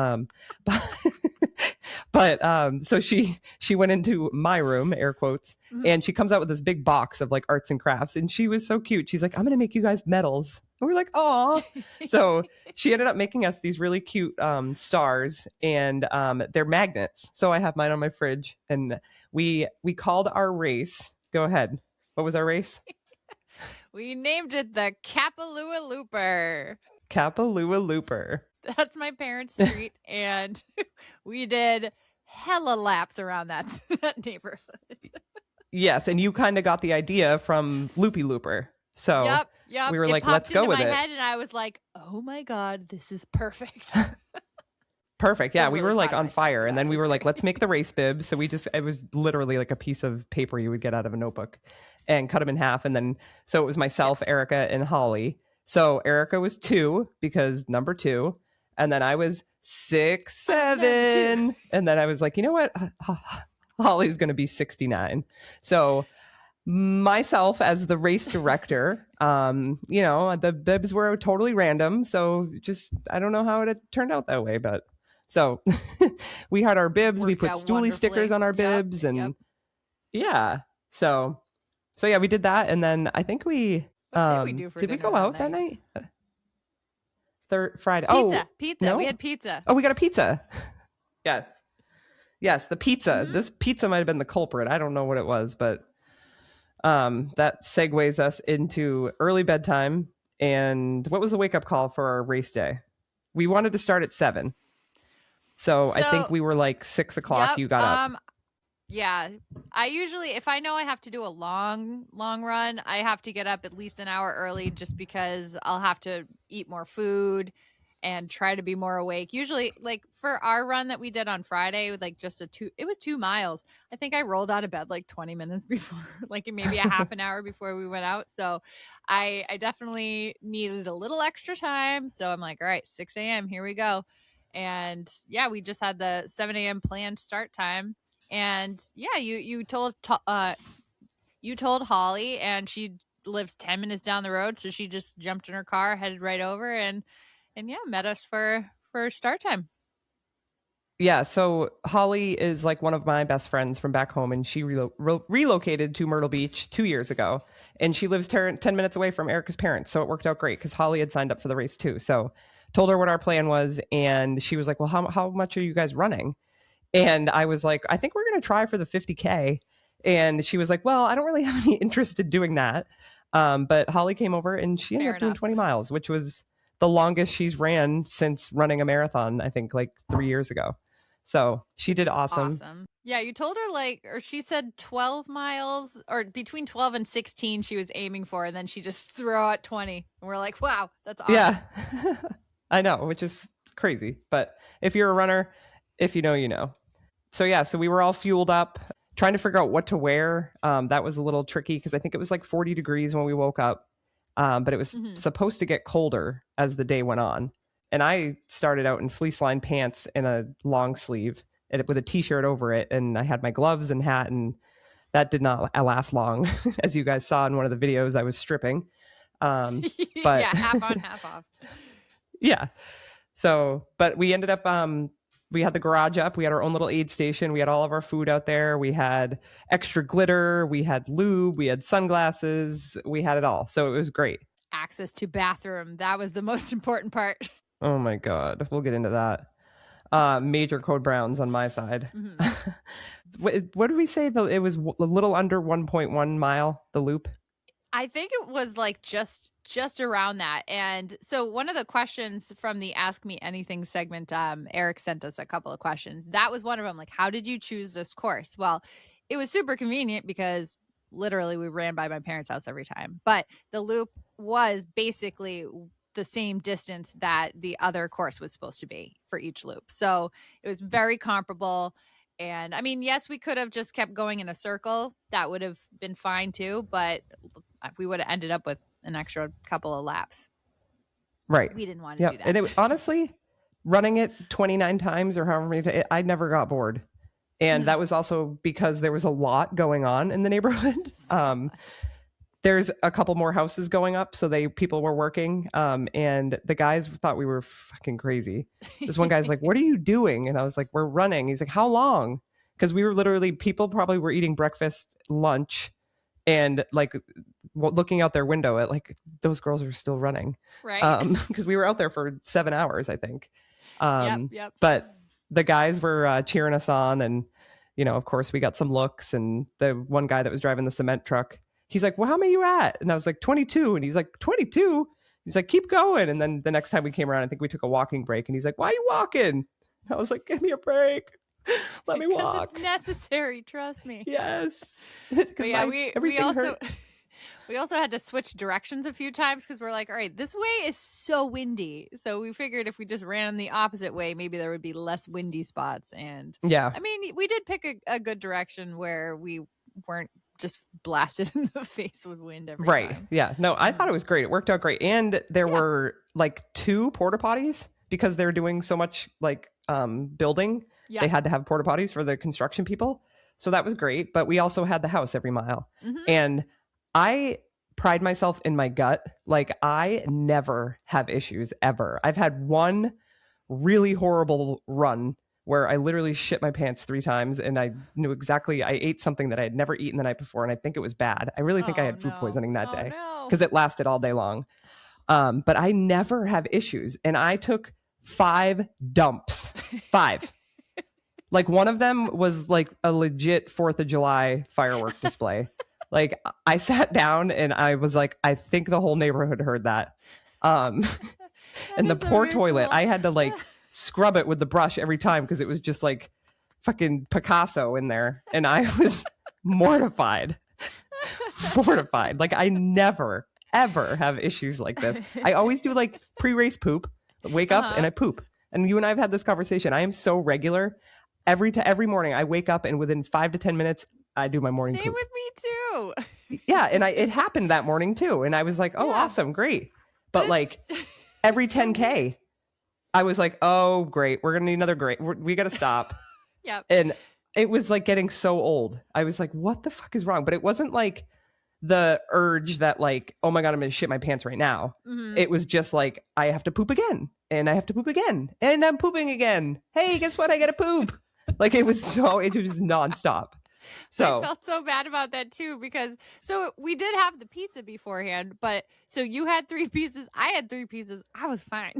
But so she went into my room, air quotes, and she comes out with this big box of like arts and crafts, and she was so cute. She's like, I'm gonna make you guys medals. And we're like, oh. So she ended up making us these really cute stars, and they're magnets. So I have mine on my fridge, and we called our race. Go ahead. What was our race? We named it the Kapalua Looper. Kapalua Looper. That's my parents' street, and we did hella laps around that neighborhood. Yes, and you kind of got the idea from Loopy Looper. So yep. We were like, let's go with it. it. Head, and I was like, oh my God, this is perfect. Perfect. Yeah, we really were like proud of on myself fire. for And that. then we It were was like, great. let's make the race bib. So it was literally like a piece of paper you would get out of a notebook and cut them in half. And then, so it was myself, Erika, and Holly. So Erika was 2 because number 2. And then I was 6, 7. And then I was like, you know what? Holly's going to be 69. So myself as the race director, the bibs were totally random. So just, I don't know how it had turned out that way, but so we had our bibs, we put stoolie stickers on our bibs and yeah. So yeah, we did that. And then I think we, what did we do for did we dinner go out that night? Friday. Pizza. No? We had pizza. Oh, we got a pizza. Yes. The pizza. This pizza might've been the culprit. I don't know what it was, but that segues us into early bedtime. And what was the wake up call for our race day? We wanted to start at 7. So I think we were like 6 o'clock. Yep, you got up. Yeah. I usually, if I know I have to do a long run, I have to get up at least an hour early just because I'll have to eat more food and try to be more awake. Usually, like for our run that we did on Friday, with like it was 2 miles. I think I rolled out of bed like 20 minutes before, like maybe a half an hour before we went out. So I definitely needed a little extra time. So I'm like, all right, 6 a.m., here we go. And yeah, we just had the 7 a.m. planned start time. And yeah, you told Holly, and she lives 10 minutes down the road, so she just jumped in her car, headed right over, and yeah, met us for start time. Yeah, so Holly is like one of my best friends from back home, and she relocated to Myrtle Beach 2 years ago, and she lives 10 minutes away from Erika's parents, so it worked out great because Holly had signed up for the race too. So told her what our plan was, and she was like, well, how much are you guys running? And I was like, I think we're going to try for the 50K. And she was like, well, I don't really have any interest in doing that. But Holly came over and she ended up doing 20 miles, which was the longest she's ran since running a marathon, I think like 3 years ago. So she did awesome. Yeah, you told her or she said 12 miles or between 12 and 16 she was aiming for. And then she just threw out 20. And we're like, wow, that's awesome. Yeah, I know, which is crazy. But if you're a runner, if you know, you know. So yeah, so we were all fueled up, trying to figure out what to wear. That was a little tricky because I think it was like 40 degrees when we woke up. But it was supposed to get colder as the day went on. And I started out in fleece lined pants and a long sleeve with a t-shirt over it. And I had my gloves and hat, and that did not last long. As you guys saw in one of the videos, I was stripping. But yeah, half on, half off. Yeah. So, but we ended up, we had the garage up. We had our own little aid station. We had all of our food out there. We had extra glitter. We had lube. We had sunglasses. We had it all. So it was great. Access to bathroom. That was the most important part. Oh my God. We'll get into that. Major code browns on my side. What did we say? It was a little under 1.1 mile, the loop. I think it was like just around that. And so one of the questions from the Ask Me Anything segment, Eric sent us a couple of questions. That was one of them. Like, how did you choose this course? Well, it was super convenient because literally we ran by my parents' house every time. But the loop was basically the same distance that the other course was supposed to be for each loop. So it was very comparable. And I mean, yes, we could have just kept going in a circle. That would have been fine too, but we would have ended up with an extra couple of laps. Right. We didn't want to do that. And honestly, running it 29 times or however many times, I never got bored. And that was also because there was a lot going on in the neighborhood. There's a couple more houses going up, so people were working, and the guys thought we were fucking crazy. This one guy's like, "What are you doing?" And I was like, "We're running." He's like, "How long?" Because we were literally, people probably were eating breakfast, lunch, and like looking out their window at like those girls are still running, right? Because we were out there for 7 hours, I think. Yep. But the guys were cheering us on, and of course we got some looks. And the one guy that was driving the cement truck, he's like, "Well, how many are you at?" And I was like, 22. And he's like, 22? He's like, "Keep going." And then the next time we came around, I think we took a walking break, and he's like, "Why are you walking?" And I was like, "Give me a break. Let me walk." Because it's necessary, trust me. Yes. But yeah, we also hurts. we also had to switch directions a few times because we're like, all right, this way is so windy. So we figured if we just ran the opposite way, maybe there would be less windy spots. And yeah, I mean, we did pick a good direction where we weren't just blasted in the face with wind every time. Yeah. No, I thought it was great. It worked out great. And there were like 2 porta potties because they're doing so much like building. Yeah. They had to have porta potties for the construction people. So that was great. But we also had the house every mile. Mm-hmm. And I pride myself in my gut. Like, I never have issues ever. I've had one really horrible run where I literally shit my pants 3 times, and I knew exactly, I ate something that I had never eaten the night before, and I think it was bad. I really think I had food poisoning that day because it lasted all day long. But I never have issues. And I took 5 dumps. 5. Like, one of them was like a legit 4th of July firework display. Like, I sat down and I was like, I think the whole neighborhood heard that. And the poor toilet, I had to like scrub it with the brush every time because it was just like fucking Picasso in there. And I was mortified. Like, I never, ever have issues like this. I always do like pre-race poop, wake up and I poop. And you and I have had this conversation. I am so regular. Every morning I wake up and within 5 to 10 minutes, I do my morning Same poop. with me too. Yeah, and it happened that morning too. And I was like, oh, awesome, great. But like every 10K, I was like, oh, great. We're going to need another great. We got to stop. Yep. And it was like getting so old. I was like, what the fuck is wrong? But it wasn't like the urge that like, oh my God, I'm going to shit my pants right now. Mm-hmm. It was just like, I have to poop again. And I have to poop again. And I'm pooping again. Hey, guess what? I got to poop. Like, it was nonstop. So I felt so bad about that too, because so we did have the pizza beforehand, but so you had 3 pieces, I had 3 pieces, I was fine.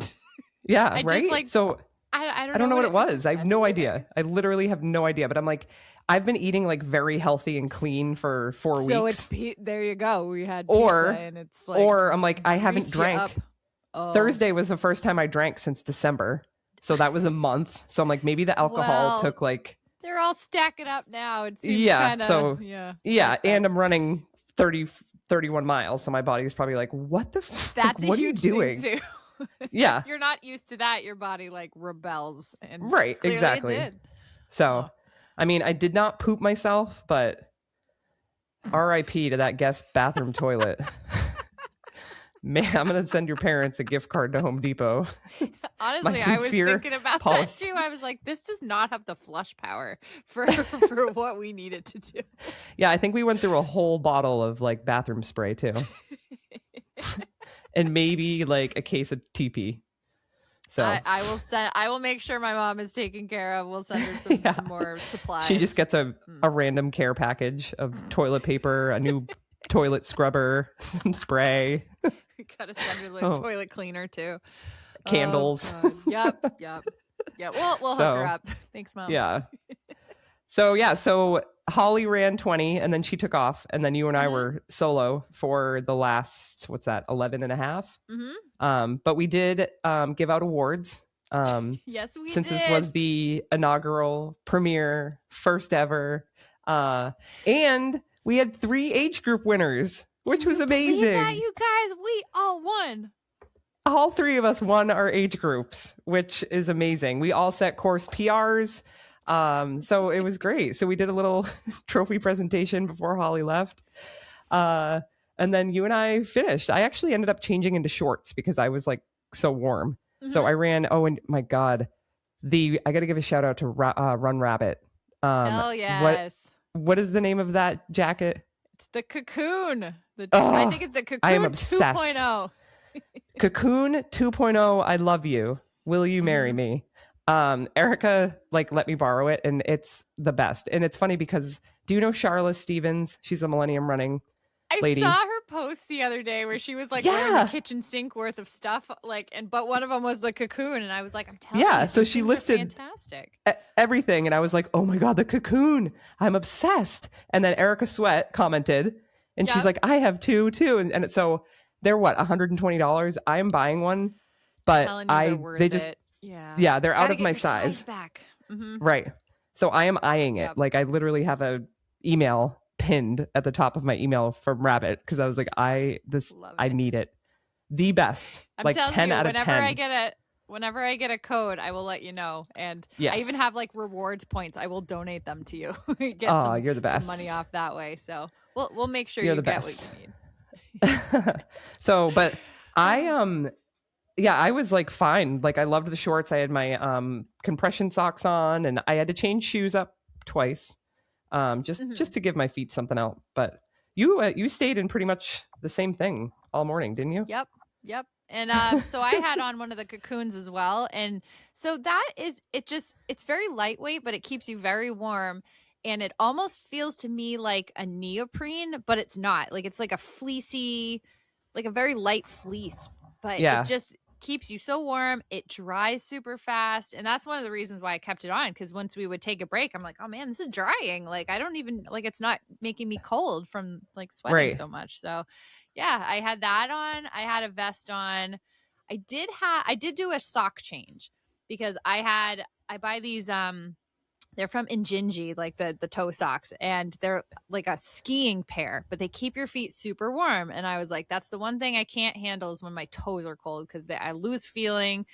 Yeah, right? Just, like, so I don't know what it was. I have no idea. I literally have no idea. But I'm like, I've been eating like very healthy and clean for 4 weeks. So it's there you go. We had pizza and it's like, or I'm like, I haven't drank. Thursday was the first time I drank since December. So that was a month. So I'm like, maybe the alcohol took like. They're all stacking up now. It seems kinda, yeah. And I'm running 31 miles. So my body is probably like, what the fuck? What are you doing? Thing too. Yeah. You're not used to that. Your body like rebels. And right. Exactly. It did. So, I mean, I did not poop myself, but RIP to that guest bathroom toilet. Man, I'm going to send your parents a gift card to Home Depot. Honestly, I was thinking about that too. I was like, this does not have the flush power for what we need it to do. Yeah, I think we went through a whole bottle of like bathroom spray too. And maybe like a case of TP. So I will make sure my mom is taken care of. We'll send her some more supplies. She just gets a random care package of toilet paper, a new toilet scrubber, some spray. We gotta send her the toilet cleaner too. Candles. Yep. We'll hook her up. Thanks, Mom. Yeah. So Holly ran 20 and then she took off, and then you and I were solo for the last 11 and a half. Mm-hmm. But we did give out awards. Yes, we since did. This was the inaugural premiere, first ever, and We had 3 age group winners, which was amazing. Believe that, you guys, we all won. All 3 of us won our age groups, which is amazing. We all set course PRs. So it was great. So we did a little trophy presentation before Holly left. And then you and I finished. I actually ended up changing into shorts because I was like so warm. Mm-hmm. So I ran. Oh, and my God, I got to give a shout out to Run Rabbit. Hell yes. What is the name of that jacket? It's the Cocoon. I think it's the Cocoon I am obsessed. 2.0. Cocoon 2.0. I love you. Will you marry me? Erika let me borrow it, and it's the best. And it's funny because do you know Charla Stevens? She's a Millennium Running lady. I saw her post the other day where she was wearing a kitchen sink worth of stuff, but one of them was the Cocoon, and I was like, I'm telling you, so she listed fantastic everything, and I was like, oh my God, the Cocoon, I'm obsessed. And then Erika Sweat commented, and she's like, I have two too, and so they're what, $120. I'm buying one, but they just they're out of my size back. Mm-hmm. Right. So I am eyeing it. I literally have a email pinned at the top of my email from Rabbit because I was like, I need it. The best. I'm 10 out of 10. Whenever I get a code, I will let you know. And I even have rewards points. I will donate them to you. You're the best. Some money off that way. So we'll make sure you get what you need. So, but I was fine. I loved the shorts. I had my compression socks on, and I had to change shoes up twice, just to give my feet something out. But you stayed in pretty much the same thing all morning, didn't you? Yep. And so I had on one of the Cocoons as well, and so that is it's very lightweight, but it keeps you very warm. And it almost feels to me like a neoprene, but it's not. It's like a fleecy, a very light fleece, but it just keeps you so warm. It dries super fast. And that's one of the reasons why I kept it on. Because once we would take a break, I'm like, oh man, this is drying. I don't even, it's not making me cold from sweating so much. So yeah, I had that on. I had a vest on. I did do a sock change because I buy these, they're from Injinji, the toe socks, and they're like a skiing pair, but they keep your feet super warm. And I was like, that's the one thing I can't handle is when my toes are cold because I lose feeling.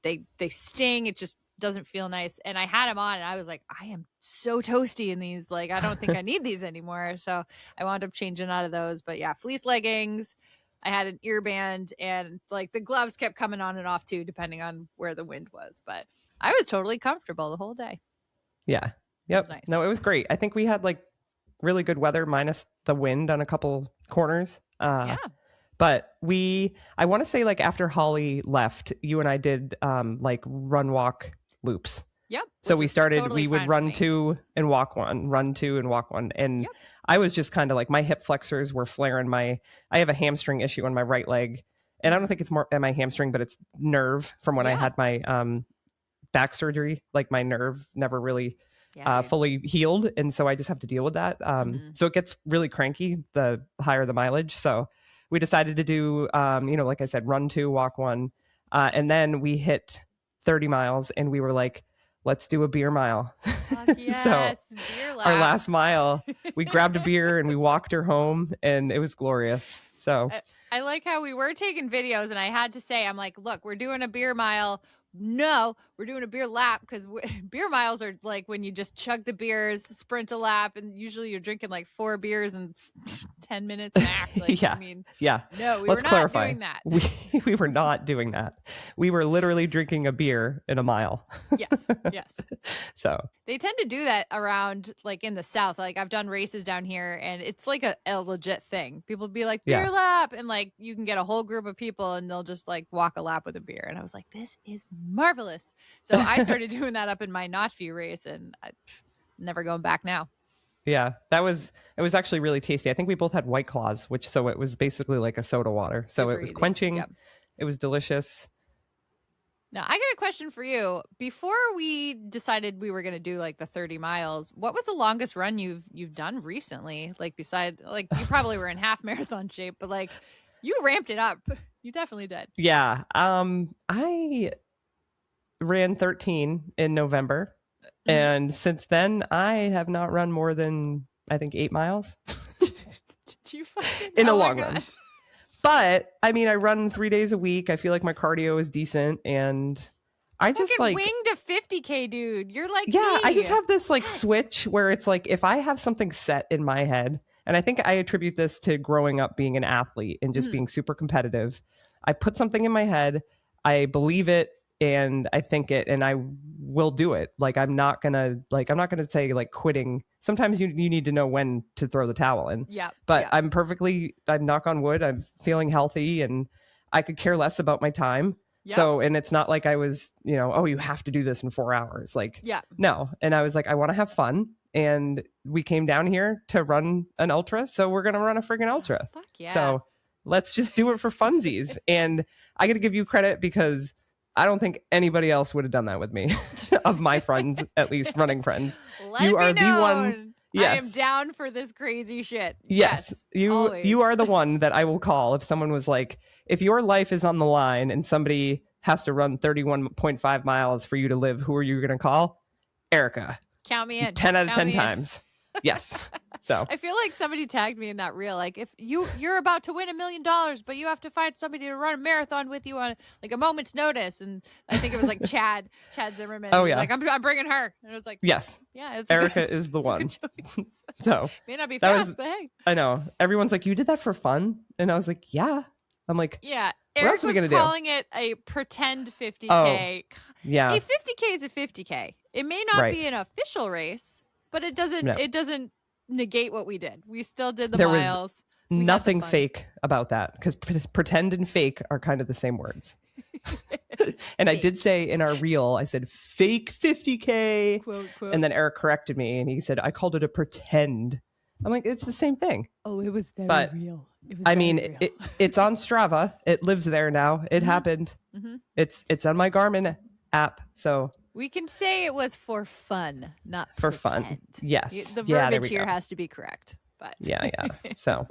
They sting. It just doesn't feel nice. And I had them on, and I was like, I am so toasty in these. I don't think I need these anymore. So I wound up changing out of those. But yeah, fleece leggings. I had an ear band, and the gloves kept coming on and off too, depending on where the wind was. But I was totally comfortable the whole day. Yeah. Yep. Nice. No, it was great. I think we had really good weather minus the wind on a couple corners. But I want to say after Holly left, you and I did run walk loops. Yep. So we started, we would run 2 and walk 1, run 2 and walk 1. And I was just kind of my hip flexors were flaring. I have a hamstring issue on my right leg. And I don't think it's more my hamstring, but it's nerve from when I had my back surgery. My nerve never really fully healed, and so I just have to deal with that. So it gets really cranky the higher the mileage. So we decided to do like I said, run 2, walk 1, and then we hit 30 miles, and we were like, let's do a beer mile. Yes, so beer lap. Our last mile, we grabbed a beer and we walked her home, and it was glorious. So I like how we were taking videos, and I had to say, I'm like, look, we're doing a beer mile. No, we're doing a beer lap because beer miles are when you just chug the beers, sprint a lap, and usually you're drinking 4 beers in 10 minutes max. No, Let's clarify. Doing that. We were not doing that. We were literally drinking a beer in a mile. Yes. So they tend to do that around in the South. I've done races down here, and it's a legit thing. People be like beer lap, and you can get a whole group of people, and they'll just walk a lap with a beer. And I was like, this is marvelous. So I started doing that up in my Notchview race, and I'm never going back now. Yeah, it was actually really tasty. I think we both had White Claws, so it was basically a soda water. So super it was easy. quenching. Yep. It was delicious. Now, I got a question for you. Before we decided we were going to do the 30 miles, what was the longest run you've done recently? Beside you probably were in half marathon shape, but you ramped it up. You definitely did. Yeah. I ran 13 in November, and since then I have not run more than I think 8 miles Did you fucking, in a oh my long run. God. But I mean, I run 3 days a week. I feel like my cardio is decent, and I just Fucking like wing to 50K, dude. You're like yeah, me. I just have this like Yes. switch where it's like if I have something set in my head, and I think I attribute this to growing up being an athlete and just being super competitive. I put something in my head, I believe it, and I think it, and I will do it. Like I'm not gonna say like quitting. Sometimes you need to know when to throw the towel in. Yeah. But I'm knock on wood, I'm feeling healthy, and I could care less about my time. Yep. So, and it's not like I was, oh, you have to do this in 4 hours. Like, Yeah. no. And I was like, I want to have fun. And we came down here to run an ultra. So we're going to run a friggin' ultra. Fuck yeah. So let's just do it for funsies. And I got to give you credit because I don't think anybody else would have done that with me of my friends, at least running friends. You are the one. Yes. I am down for this crazy shit. Yes. Always. You are the one that I will call if someone was like, if your life is on the line and somebody has to run 31.5 miles for you to live, who are you going to call? Erika. Count me in. 10 out of Count 10 me in. times. Yes. So I feel like somebody tagged me in that reel. Like if you're about to win $1 million, but you have to find somebody to run a marathon with you on like a moment's notice. And I think it was like Chad Zimmerman. Oh, He was yeah. like I'm bringing her. And it was like, yes, yeah, it's Erika is the it's a one. good choice. So May not be that fast, was- but hey. I know everyone's like, you did that for fun. And I was like, yeah. I'm like, Yeah. What Eric else are we was gonna do? calling it a pretend 50K. Oh, yeah. A 50K is a 50K. It may not Right. be an official race, but it doesn't negate what we did. We still did the There was miles. We had the Nothing fun. fake about that because pretend and fake are kind of the same words. And I did say in our reel, I said fake 50K. Quote. And then Eric corrected me and he said, I called it a pretend. I'm like, it's the same thing. Oh, it was very But, real. It was I very mean, real. it's on Strava. It lives there now. It happened. Mm-hmm. It's on my Garmin app. So We can say it was for fun, not for fun. pretend. Yes. The Yeah, there verbiage we here go. has to be correct. But Yeah. So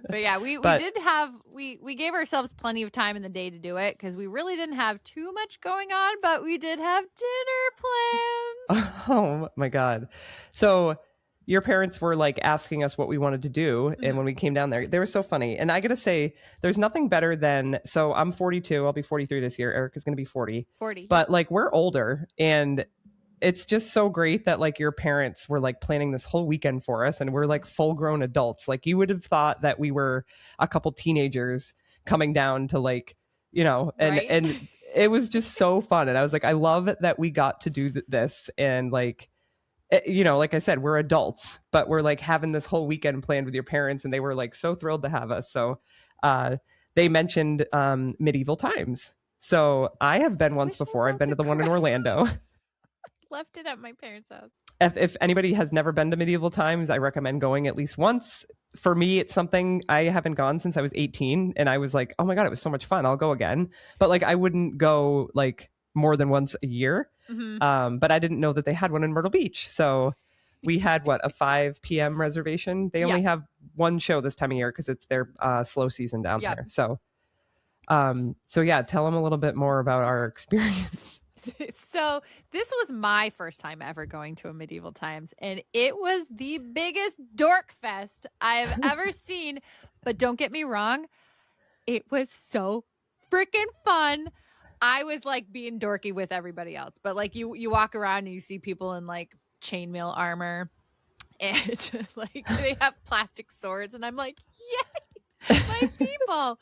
but yeah, we But- did have we gave ourselves plenty of time in the day to do it because we really didn't have too much going on, but we did have dinner plans. oh my God. So your parents were like asking us what we wanted to do. And when we came down there, they were so funny. And I got to say, there's nothing better than, so I'm 42. I'll be 43 this year. Eric is going to be 40. 40. But like we're older and it's just so great that like your parents were like planning this whole weekend for us and we're like full grown adults. Like you would have thought that we were a couple teenagers coming down to like, and Right? and it was just so fun. And I was like, I love that we got to do this. And like, like I said, we're adults, but we're like having this whole weekend planned with your parents and they were like so thrilled to have us. So they mentioned medieval times. So I have been once wish I before. I've wrote been to the the one in Orlando. Left it at my parents' house. If anybody has never been to medieval times, I recommend going at least once. For me, it's something I haven't gone since I was 18 and I was like, oh my God, it was so much fun. I'll go again. But like, I wouldn't go like more than once a year. Mm-hmm. But I didn't know that they had one in Myrtle Beach. So we had a 5 p.m. reservation. They only have one show this time of year because it's their slow season down there. So yeah, tell them a little bit more about our experience. So this was my first time ever going to a medieval times, and it was the biggest dork fest I've ever seen. But don't get me wrong, it was so freaking fun. I was like being dorky with everybody else, but like you walk around and you see people in like chainmail armor and like they have plastic swords, and I'm like, yay, my people.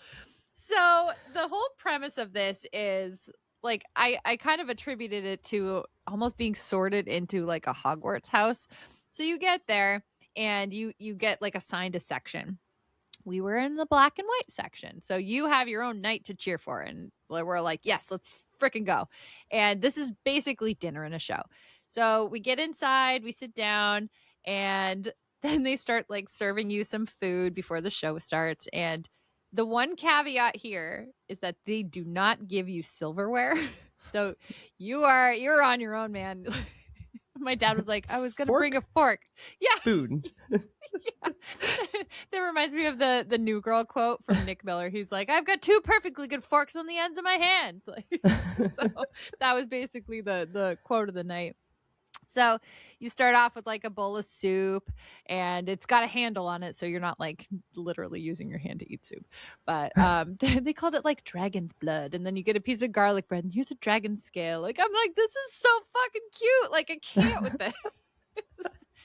So the whole premise of this is like I kind of attributed it to almost being sorted into like a Hogwarts house. So you get there and you get like assigned a section. We were in the black and white section. So you have your own night to cheer for. And we're like, yes, let's freaking go. And this is basically dinner and a show. So we get inside, we sit down, and then they start like serving you some food before the show starts. And the one caveat here is that they do not give you silverware. So you're on your own, man. My dad was like, I was going to bring a fork. Yeah. Spoon. Yeah. That reminds me of the New Girl quote from Nick Miller. He's like, I've got 2 perfectly good forks on the ends of my hands. Like, so that was basically the quote of the night. So you start off with like a bowl of soup, and it's got a handle on it, so you're not like literally using your hand to eat soup. But they called it like dragon's blood, and then you get a piece of garlic bread, and here's a dragon scale. Like I'm like, this is so fucking cute. Like I can't with this.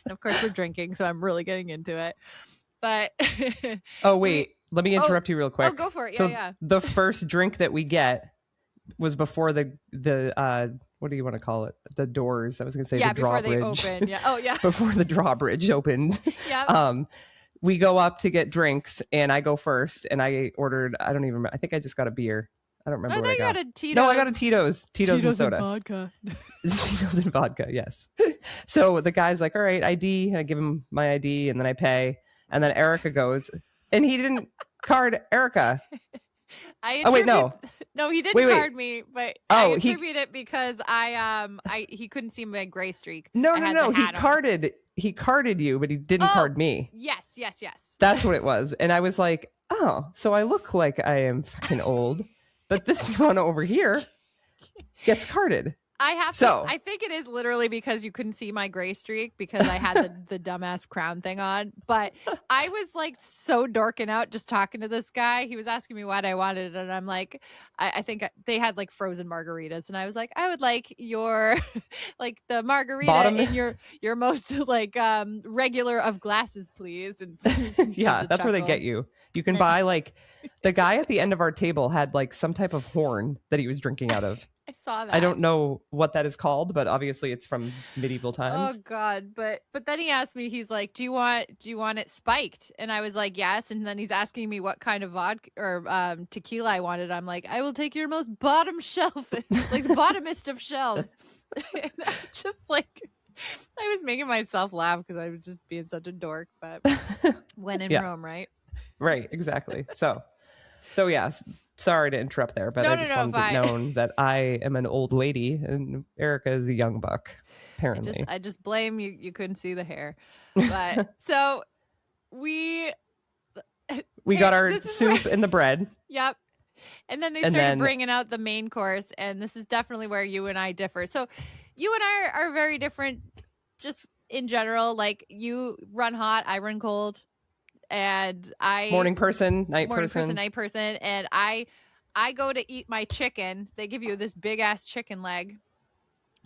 And of course we're drinking, so I'm really getting into it. But oh wait, let me interrupt you real quick. Oh, go for it. So yeah. the first drink that we get was before the what do you want to call it? The doors. I was going to say the drawbridge. Before they open. Yeah. Oh yeah. Before the drawbridge opened. Yeah. We go up to get drinks, and I go first, and I ordered. I don't even remember. I think I just got a beer. I don't remember. I got a Tito's. No, I got a Tito's. Tito's and soda. And vodka. Tito's and vodka. Yes. So the guy's like, "All right, ID." And I give him my ID, and then I pay, and then Erika goes, and he didn't card Erika. Oh wait, no, he didn't card me, but I attribute it because he couldn't see my gray streak. No, he carded you, but he didn't card me. Yes. That's what it was, and I was like, oh, so I look like I am fucking old, but this one over here gets carded. I think it is literally because you couldn't see my gray streak because I had the dumbass crown thing on. But I was like so dorking out just talking to this guy. He was asking me what I wanted, and I'm like, I think they had like frozen margaritas, and I was like, I would like your like the margarita in your most like regular of glasses, please. And yeah, that's where they get you. You can buy like the guy at the end of our table had like some type of horn that he was drinking out of. I saw that. I don't know what that is called, but obviously it's from medieval times. Oh God. But then he asked me, he's like, do you want it spiked? And I was like, yes. And then he's asking me what kind of vodka or tequila I wanted. I'm like, I will take your most bottom shelf, like the bottomest of shelves. And I just like, I was making myself laugh because I was just being such a dork, but when in Rome, right? Right. Exactly. So yes, sorry to interrupt there, but I just wanted it known that I am an old lady and Erika is a young buck, apparently. I just blame you. You couldn't see the hair. But so we got our soup and the bread. Yep. And then they started bringing out the main course, and this is definitely where you and I differ. So you and I are very different just in general. Like you run hot, I run cold. And morning person, night person, and I go to eat my chicken. They give you this big ass chicken leg,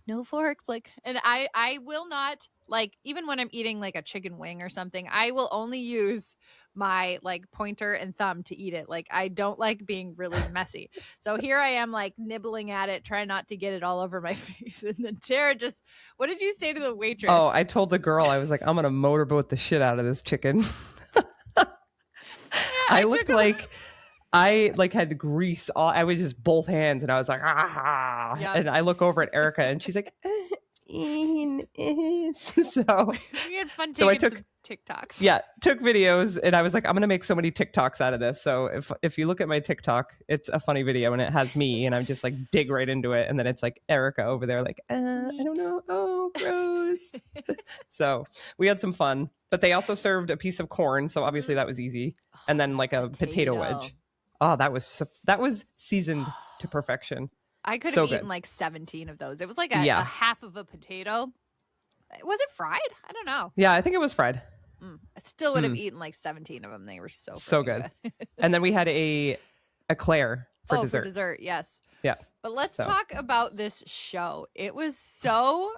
no forks, like, and I will not, like, even when I'm eating like a chicken wing or something, I will only use my like pointer and thumb to eat it. Like I don't like being really messy. So here I am like nibbling at it, trying not to get it all over my face. And then Tara what did you say to the waitress? Oh, I told the girl, I was like, I'm gonna motorboat the shit out of this chicken. I looked like I like had grease all. I was just both hands, and I was like, ah. Yep. And I look over at Erika, and she's like, so we had fun taking some TikToks. Yeah, took videos, and I was like, I'm gonna make so many TikToks out of this. So if you look at my TikTok, it's a funny video, and it has me, and I'm just like dig right into it, and then it's like Erika over there, like, I don't know, oh, gross. So we had some fun, but they also served a piece of corn, so obviously that was easy, and then like a potato wedge. Oh, that was seasoned to perfection. I could have eaten like 17 of those. It was like a half of a potato. Was it fried? I don't know. Yeah, I think it was fried. I still would have eaten like 17 of them. They were so good. And then we had a eclair for dessert. For dessert, yes. Yeah. But let's talk about this show. It was so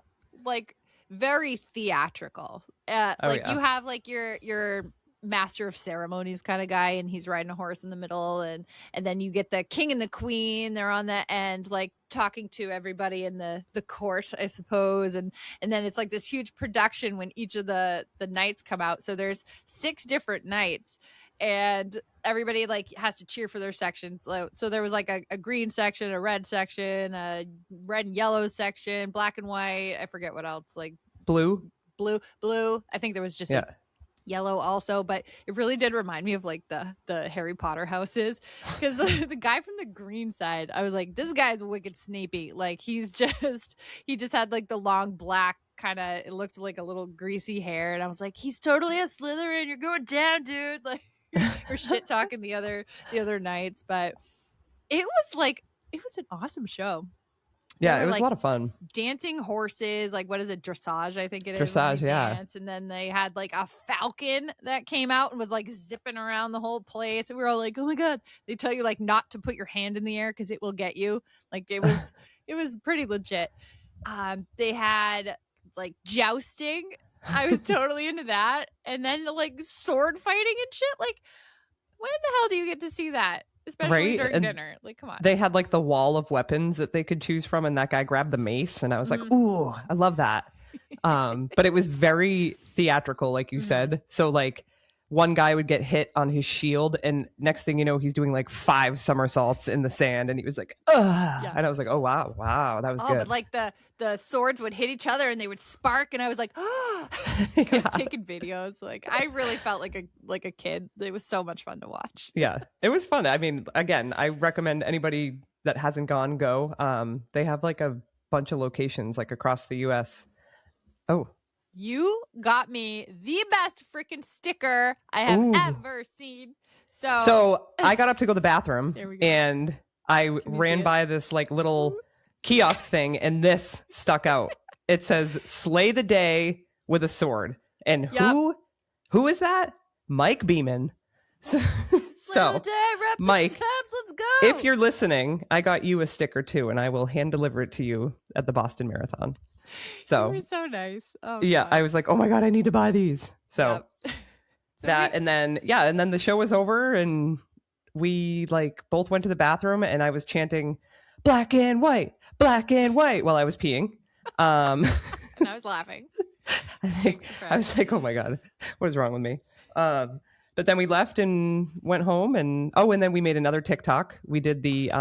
like very theatrical. You have like your master of ceremonies kind of guy, and he's riding a horse in the middle, and then you get the king and the queen. They're on the end, like talking to everybody in the court, I suppose, and then it's like this huge production when each of the knights come out. So there's 6 different knights, and everybody like has to cheer for their sections. So there was like a green section, a red section, a red and yellow section, black and white. I forget what else, like blue. I think there was just yellow also, but it really did remind me of like the Harry Potter houses, because the guy from the green side, I was like, this guy's wicked Snapey. Like he just had like the long black kind of, it looked like a little greasy hair, and I was like, he's totally a Slytherin. You're going down, dude. Like we're shit talking the other nights, but it was an awesome show. Yeah, were, it was like, a lot of fun. dancing horses, like what is it, dressage, I think it is. Dressage, when they yeah. dance. And then they had like a falcon that came out and was like zipping around the whole place, and we were all like, oh my god. They tell you like not to put your hand in the air because it will get you. Like it was pretty legit. They had like jousting. I was totally into that. And then like sword fighting and shit. Like, when the hell do you get to see that? Especially Right? during And dinner. Like, come on. they had like the wall of weapons that they could choose from, and that guy grabbed the mace, and I was like, ooh, I love that. But it was very theatrical, like you said. So like one guy would get hit on his shield, and next thing you know, he's doing like 5 somersaults in the sand, and he was like, ugh. Yeah. And I was like, oh wow, that was good. But like the swords would hit each other and they would spark, and I was like, I was taking videos. Like, I really felt like a kid. It was so much fun to watch. Yeah, it was fun. I mean, again, I recommend anybody that hasn't gone, go. They have like a bunch of locations like across the US. Oh, You got me the best freaking sticker I have ever seen. So I got up to go to the bathroom, There we go. and I ran by this like little kiosk thing, and this stuck out. It says "Slay the Day with a Sword," and who is that? Mike Beeman. So, Mike, let's go. if you're listening, I got you a sticker too, and I will hand deliver it to you at the Boston Marathon. So you were so nice. Oh, yeah, God. I was like, oh my god, I need to buy these. So Yep. and then the show was over, and we like both went to the bathroom, and I was chanting black and white while I was peeing. And I was laughing. I was like, oh my god, what is wrong with me? But then we left and went home, and then we made another TikTok. We did the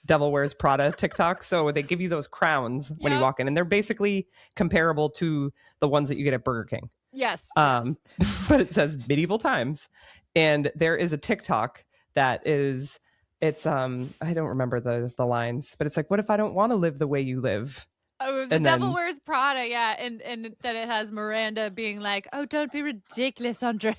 Devil Wears Prada TikTok. So they give you those crowns when you walk in, and they're basically comparable to the ones that you get at Burger King. Yes. But it says medieval times, and there is a TikTok that is, it's I don't remember the lines, but it's like, what if I don't want to live the way you live? Oh, the Devil Wears Prada, yeah, and then it has Miranda being like, "Oh, don't be ridiculous, Andre.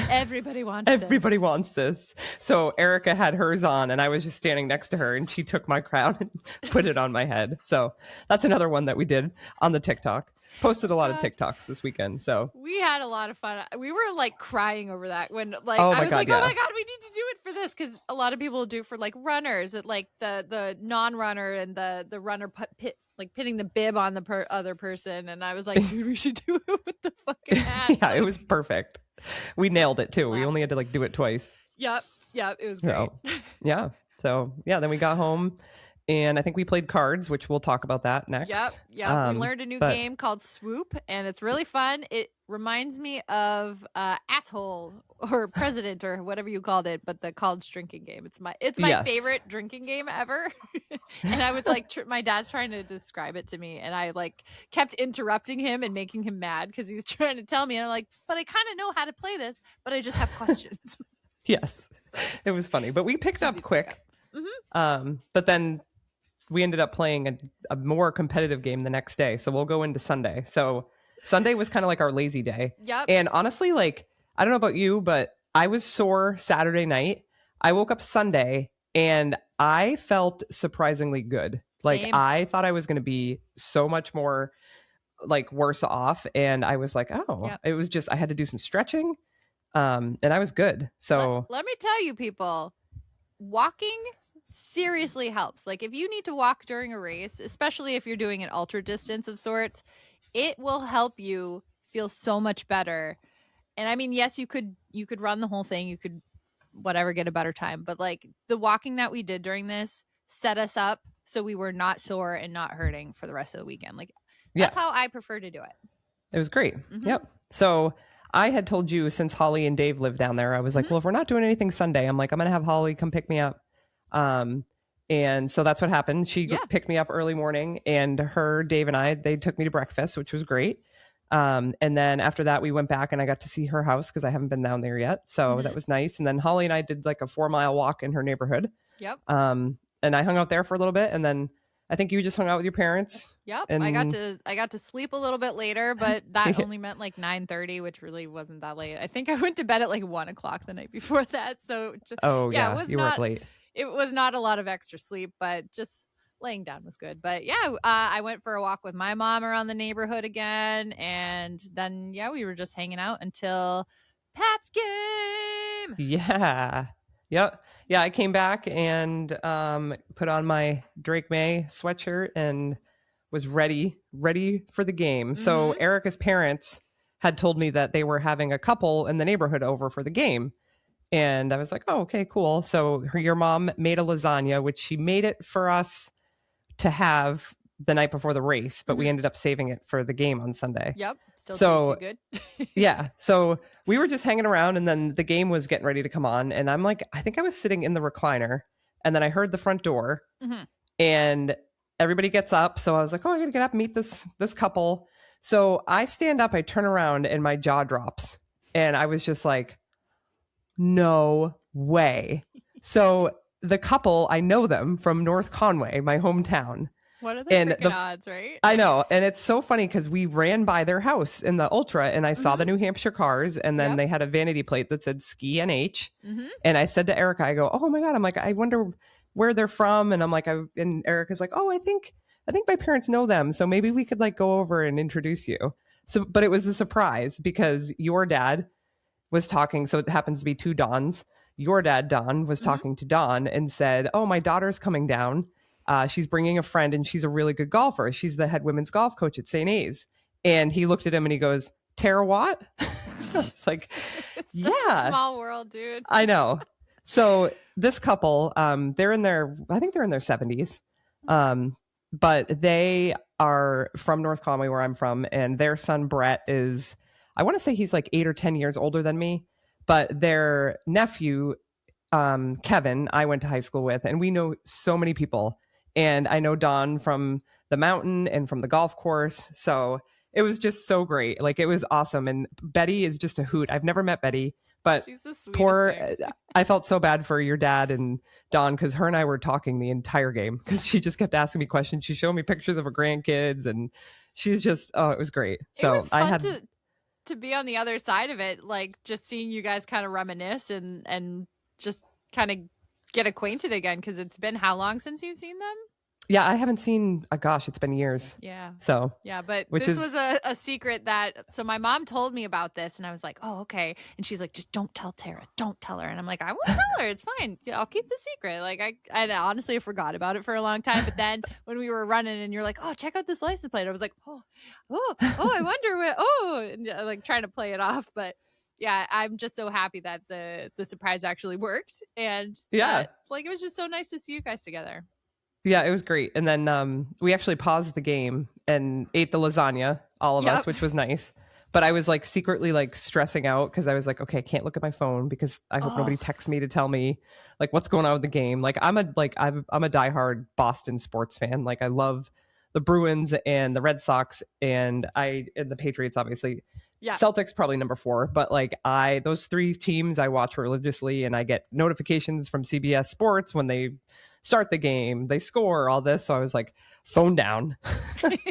Everybody wants this." So Erika had hers on, and I was just standing next to her, and she took my crown and put it on my head. So that's another one that we did on the TikTok. Posted a lot of TikToks this weekend. So we had a lot of fun. We were like crying over that when like oh I was god, like, oh my god, we need to do it for this, because a lot of people do for like runners, at like the non-runner and the runner pitting the bib on the other person, and I was like, dude, we should do it with the fucking hat. Yeah, it was perfect. We nailed it too. We only had to like do it twice. Yep, it was great. So then we got home, and I think we played cards, which we'll talk about that next. Yep. We learned a new game called Swoop, and it's really fun. It reminds me of Asshole or President or whatever you called it, but the college drinking game. It's my favorite drinking game ever. And I was like, my dad's trying to describe it to me, and I like kept interrupting him and making him mad because he's trying to tell me, and I'm like, but I kind of know how to play this, but I just have questions. Yes, it was funny, but we picked up quick. But then we ended up playing a more competitive game the next day. So we'll go into Sunday. So Sunday was kind of like our lazy day. Yep. And honestly, like, I don't know about you, but I was sore Saturday night. I woke up Sunday and I felt surprisingly good. Like, Same. I thought I was going to be so much more like worse off. And I was like, it was just, I had to do some stretching. And I was good. So let me tell you, people, walking seriously helps. Like, if you need to walk during a race, especially if you're doing an ultra distance of sorts, it will help you feel so much better. And I mean, yes, you could run the whole thing, you could whatever, get a better time, but like the walking that we did during this set us up so we were not sore and not hurting for the rest of the weekend. Like, that's how I prefer to do it. It was great. Yep. So I had told you, since Holly and Dave live down there, I was like, well, if we're not doing anything Sunday, I'm like, I'm gonna have Holly come pick me up. And so that's what happened. She picked me up early morning, and Dave and I, they took me to breakfast, which was great. And then after that, we went back and I got to see her house because I haven't been down there yet. So that was nice. And then Holly and I did like a 4-mile walk in her neighborhood. Yep. And I hung out there for a little bit, and then I think you just hung out with your parents. Yep. And I got to sleep a little bit later, but that only meant like 9:30, which really wasn't that late. I think I went to bed at like 1:00 the night before that. So you were up late. It was not a lot of extra sleep, but just laying down was good. But yeah, I went for a walk with my mom around the neighborhood again. And then, yeah, we were just hanging out until Pat's game. Yeah. Yep. Yeah, I came back and put on my Drake May sweatshirt and was ready for the game. So Erica's parents had told me that they were having a couple in the neighborhood over for the game. And I was like, oh, okay, cool. So your mom made a lasagna, which she made it for us to have the night before the race, but we ended up saving it for the game on Sunday. Yep. Still So tasted good. yeah. So we were just hanging around and then the game was getting ready to come on. And I'm like, I think I was sitting in the recliner and then I heard the front door and everybody gets up. So I was like, oh, I gotta get up and meet this couple. So I stand up, I turn around and my jaw drops. And I was just like, no way. So the couple, I know them from North Conway, my hometown. What are the freaking odds, right? I know. And it's so funny because we ran by their house in the Ultra and I saw the New Hampshire cars and then they had a vanity plate that said Ski NH. And I said to Erika, I go, oh my God, I'm like, I wonder where they're from. And I'm like, and Erica's like, oh, I think my parents know them. So maybe we could like go over and introduce you. So, but it was a surprise because your dad was talking. So it happens to be two Dons. Your dad, Don, was talking to Don and said, oh, my daughter's coming down. She's bringing a friend and she's a really good golfer. She's the head women's golf coach at St. A's. And he looked at him and he goes, Tara Watt? It's like, it's such a small world, dude. I know. So this couple, they're in their 70s. But they are from North Conway, where I'm from. And their son, Brett, is, I want to say he's like 8 or 10 years older than me. But their nephew, Kevin, I went to high school with, and we know so many people. And I know Don from the mountain and from the golf course. So it was just so great. Like, it was awesome. And Betty is just a hoot. I've never met Betty, but she's the sweetest poor, thing. I felt so bad for your dad and Don because her and I were talking the entire game because she just kept asking me questions. She showed me pictures of her grandkids and she's just, oh, it was great. So it was fun I had to be on the other side of it, like just seeing you guys kind of reminisce and just kind of get acquainted again, because it's been how long since you've seen them? Yeah, I haven't seen, gosh, it's been years. Yeah. So, yeah, but this was a secret so my mom told me about this and I was like, oh, okay. And she's like, just don't tell Tara. Don't tell her. And I'm like, I won't tell her. It's fine. Yeah, I'll keep the secret. Like, I honestly forgot about it for a long time. But then when we were running and you're like, oh, check out this license plate, I was like, oh, I wonder and, like trying to play it off. But yeah, I'm just so happy that the surprise actually worked. And like, it was just so nice to see you guys together. Yeah, it was great. And then we actually paused the game and ate the lasagna, all of us, which was nice. But I was like secretly like stressing out because I was like, okay, I can't look at my phone because I hope nobody texts me to tell me like what's going on with the game. Like I'm a diehard Boston sports fan. Like I love the Bruins and the Red Sox and the Patriots, obviously. Yeah. Celtics probably number 4, but like those 3 teams I watch religiously, and I get notifications from CBS Sports when they start the game, they score, all this. So I was like, phone down.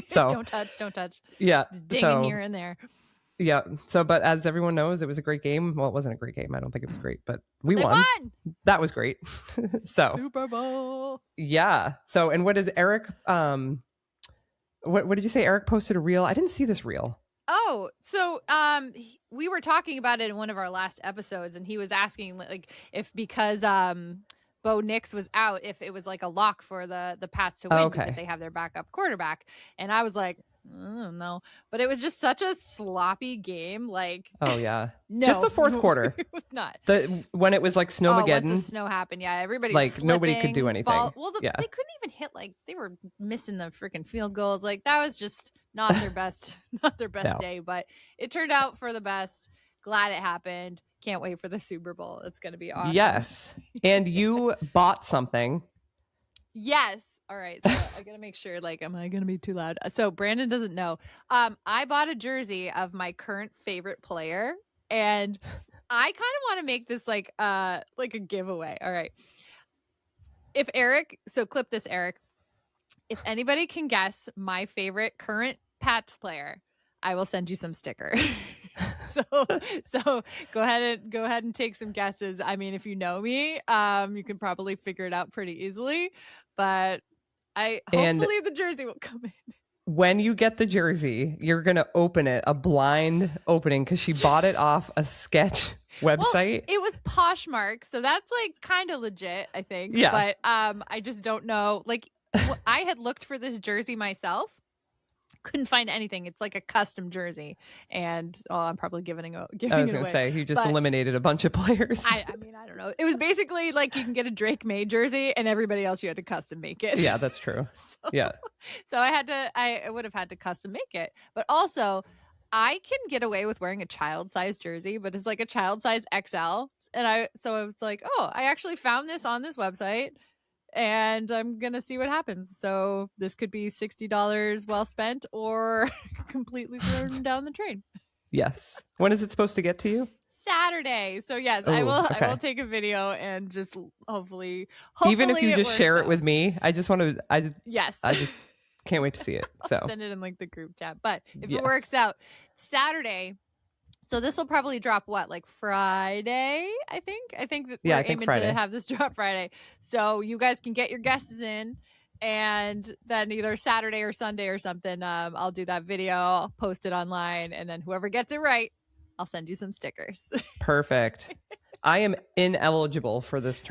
So don't touch. Yeah. Dinging here and there. Yeah. So, but as everyone knows, it was a great game. Well, it wasn't a great game. I don't think it was great, but we won. That was great. So Super Bowl. Yeah. So, and what is Eric? What did you say? Eric posted a reel. I didn't see this reel. Oh, so we were talking about it in one of our last episodes, and he was asking like if because Bo Nix was out, if it was like a lock for the Pats to win because they have their backup quarterback. And I was like, I don't know. But it was just such a sloppy game. Like, oh yeah, just the fourth quarter. It was not. When it was like Snowmageddon. Once the snow happened, yeah, everybody like slipping, nobody could do anything. They couldn't even hit. Like they were missing the freaking field goals. Like that was just not their best, day. But it turned out for the best. Glad it happened. Can't wait for the Super Bowl. It's going to be awesome. Yes. And you bought something. Yes. All right. So I got to make sure, like, am I going to be too loud? So Brandon doesn't know. I bought a jersey of my current favorite player, and I kind of want to make this like a giveaway. All right. Clip this, Eric. If anybody can guess my favorite current Pats player, I will send you some sticker. So go ahead and take some guesses. I mean, if you know me, you can probably figure it out pretty easily. But Hopefully the jersey will come in. When you get the jersey, you're going to open it, a blind opening, because she bought it off a sketch website. Well, it was Poshmark, so that's like kind of legit, I think. Yeah. But I just don't know. Like, I had looked for this jersey myself. Couldn't find anything. It's like a custom jersey, and I'm probably giving it away. I was going to say, you just eliminated a bunch of players. I mean, I don't know. It was basically like you can get a Drake May jersey, and everybody else you had to custom make it. Yeah, that's true. So I would have had to custom make it, but also I can get away with wearing a child size jersey, but it's like a child size XL, and I was like, oh, I actually found this on this website. And I'm going to see what happens. So this could be $60 well spent or completely thrown down the drain. Yes. When is it supposed to get to you? Saturday. So yes, Ooh, I will take a video and just hopefully even if you just share it with me, I just can't wait to see it. So I'll send it in like the group chat. But if it works out, Saturday. So this will probably drop like Friday, I think. I think that we're aiming to have this drop Friday. So you guys can get your guesses in, and then either Saturday or Sunday or something, I'll do that video, I'll post it online, and then whoever gets it right, I'll send you some stickers. Perfect. I am ineligible for this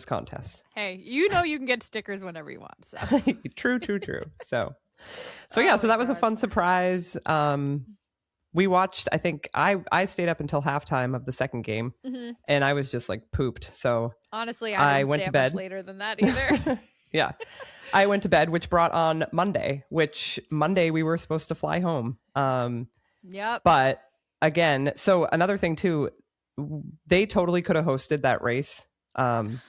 contest. Hey, you can get stickers whenever you want. So True. So that was a fun surprise. We watched, I think I stayed up until halftime of the second game, and I was just like pooped. So honestly, I went to bed much later than that either. Yeah. I went to bed, which brought on Monday, we were supposed to fly home. Yep. But again, so another thing too, they totally could have hosted that race. The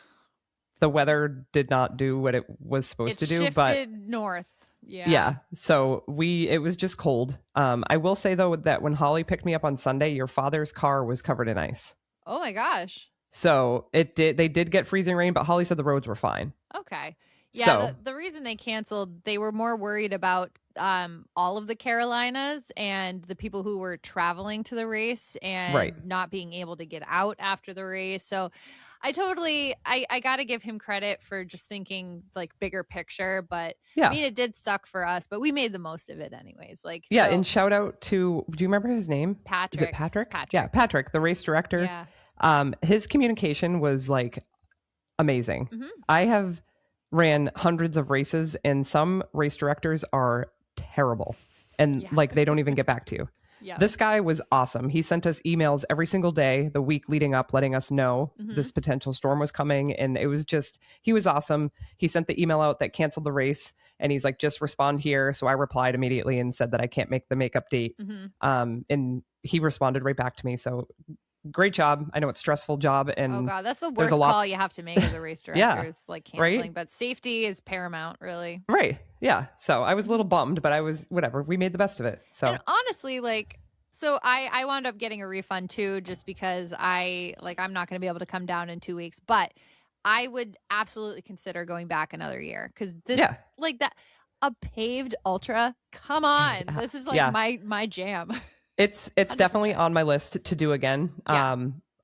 weather did not do what it was supposed to do, but shifted north. Yeah. So it was just cold. I will say though that when Holly picked me up on Sunday, your father's car was covered in ice. Oh my gosh. So they did get freezing rain, but Holly said the roads were fine. Okay. Yeah. The reason they canceled, they were more worried about all of the Carolinas and the people who were traveling to the race and not being able to get out after the race. So I got to give him credit for just thinking like bigger picture, but I mean, it did suck for us, but we made the most of it anyways. Like, and shout out to, do you remember his name? Patrick. Is it Patrick? Yeah. Patrick, the race director. Yeah. His communication was like amazing. I have ran hundreds of races, and some race directors are terrible and like they don't even get back to you. Yeah. This guy was awesome. He sent us emails every single day the week leading up, letting us know this potential storm was coming. And it was he was awesome. He sent the email out that canceled the race, and he's like, just respond here. So I replied immediately and said that I can't make the makeup date. And he responded right back to me. So great job. I know it's a stressful job. And oh God, that's the worst call you have to make as a race director is like canceling, right? But safety is paramount, really. Right. Yeah. So I was a little bummed, but I was whatever. We made the best of it. So and honestly, I wound up getting a refund too, just because I'm not going to be able to come down in 2 weeks, but I would absolutely consider going back another year because a paved ultra. Come on, this is like my jam. It's 100%. Definitely on my list to do again.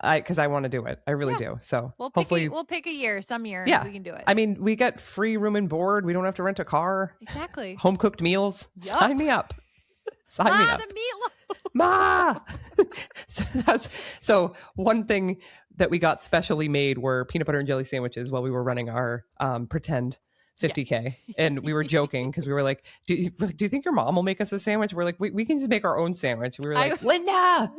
Because I want to do it. I really do. So hopefully we'll pick a year, some year we can do it. I mean, we get free room and board. We don't have to rent a car. Exactly. Home cooked meals. Yep. Sign me up. Sign me up. The meatloaf. Ma. So one thing that we got specially made were peanut butter and jelly sandwiches while we were running our pretend 50K. And we were joking because we were like, do you think your mom will make us a sandwich? We're like, we can just make our own sandwich. We were like, Linda,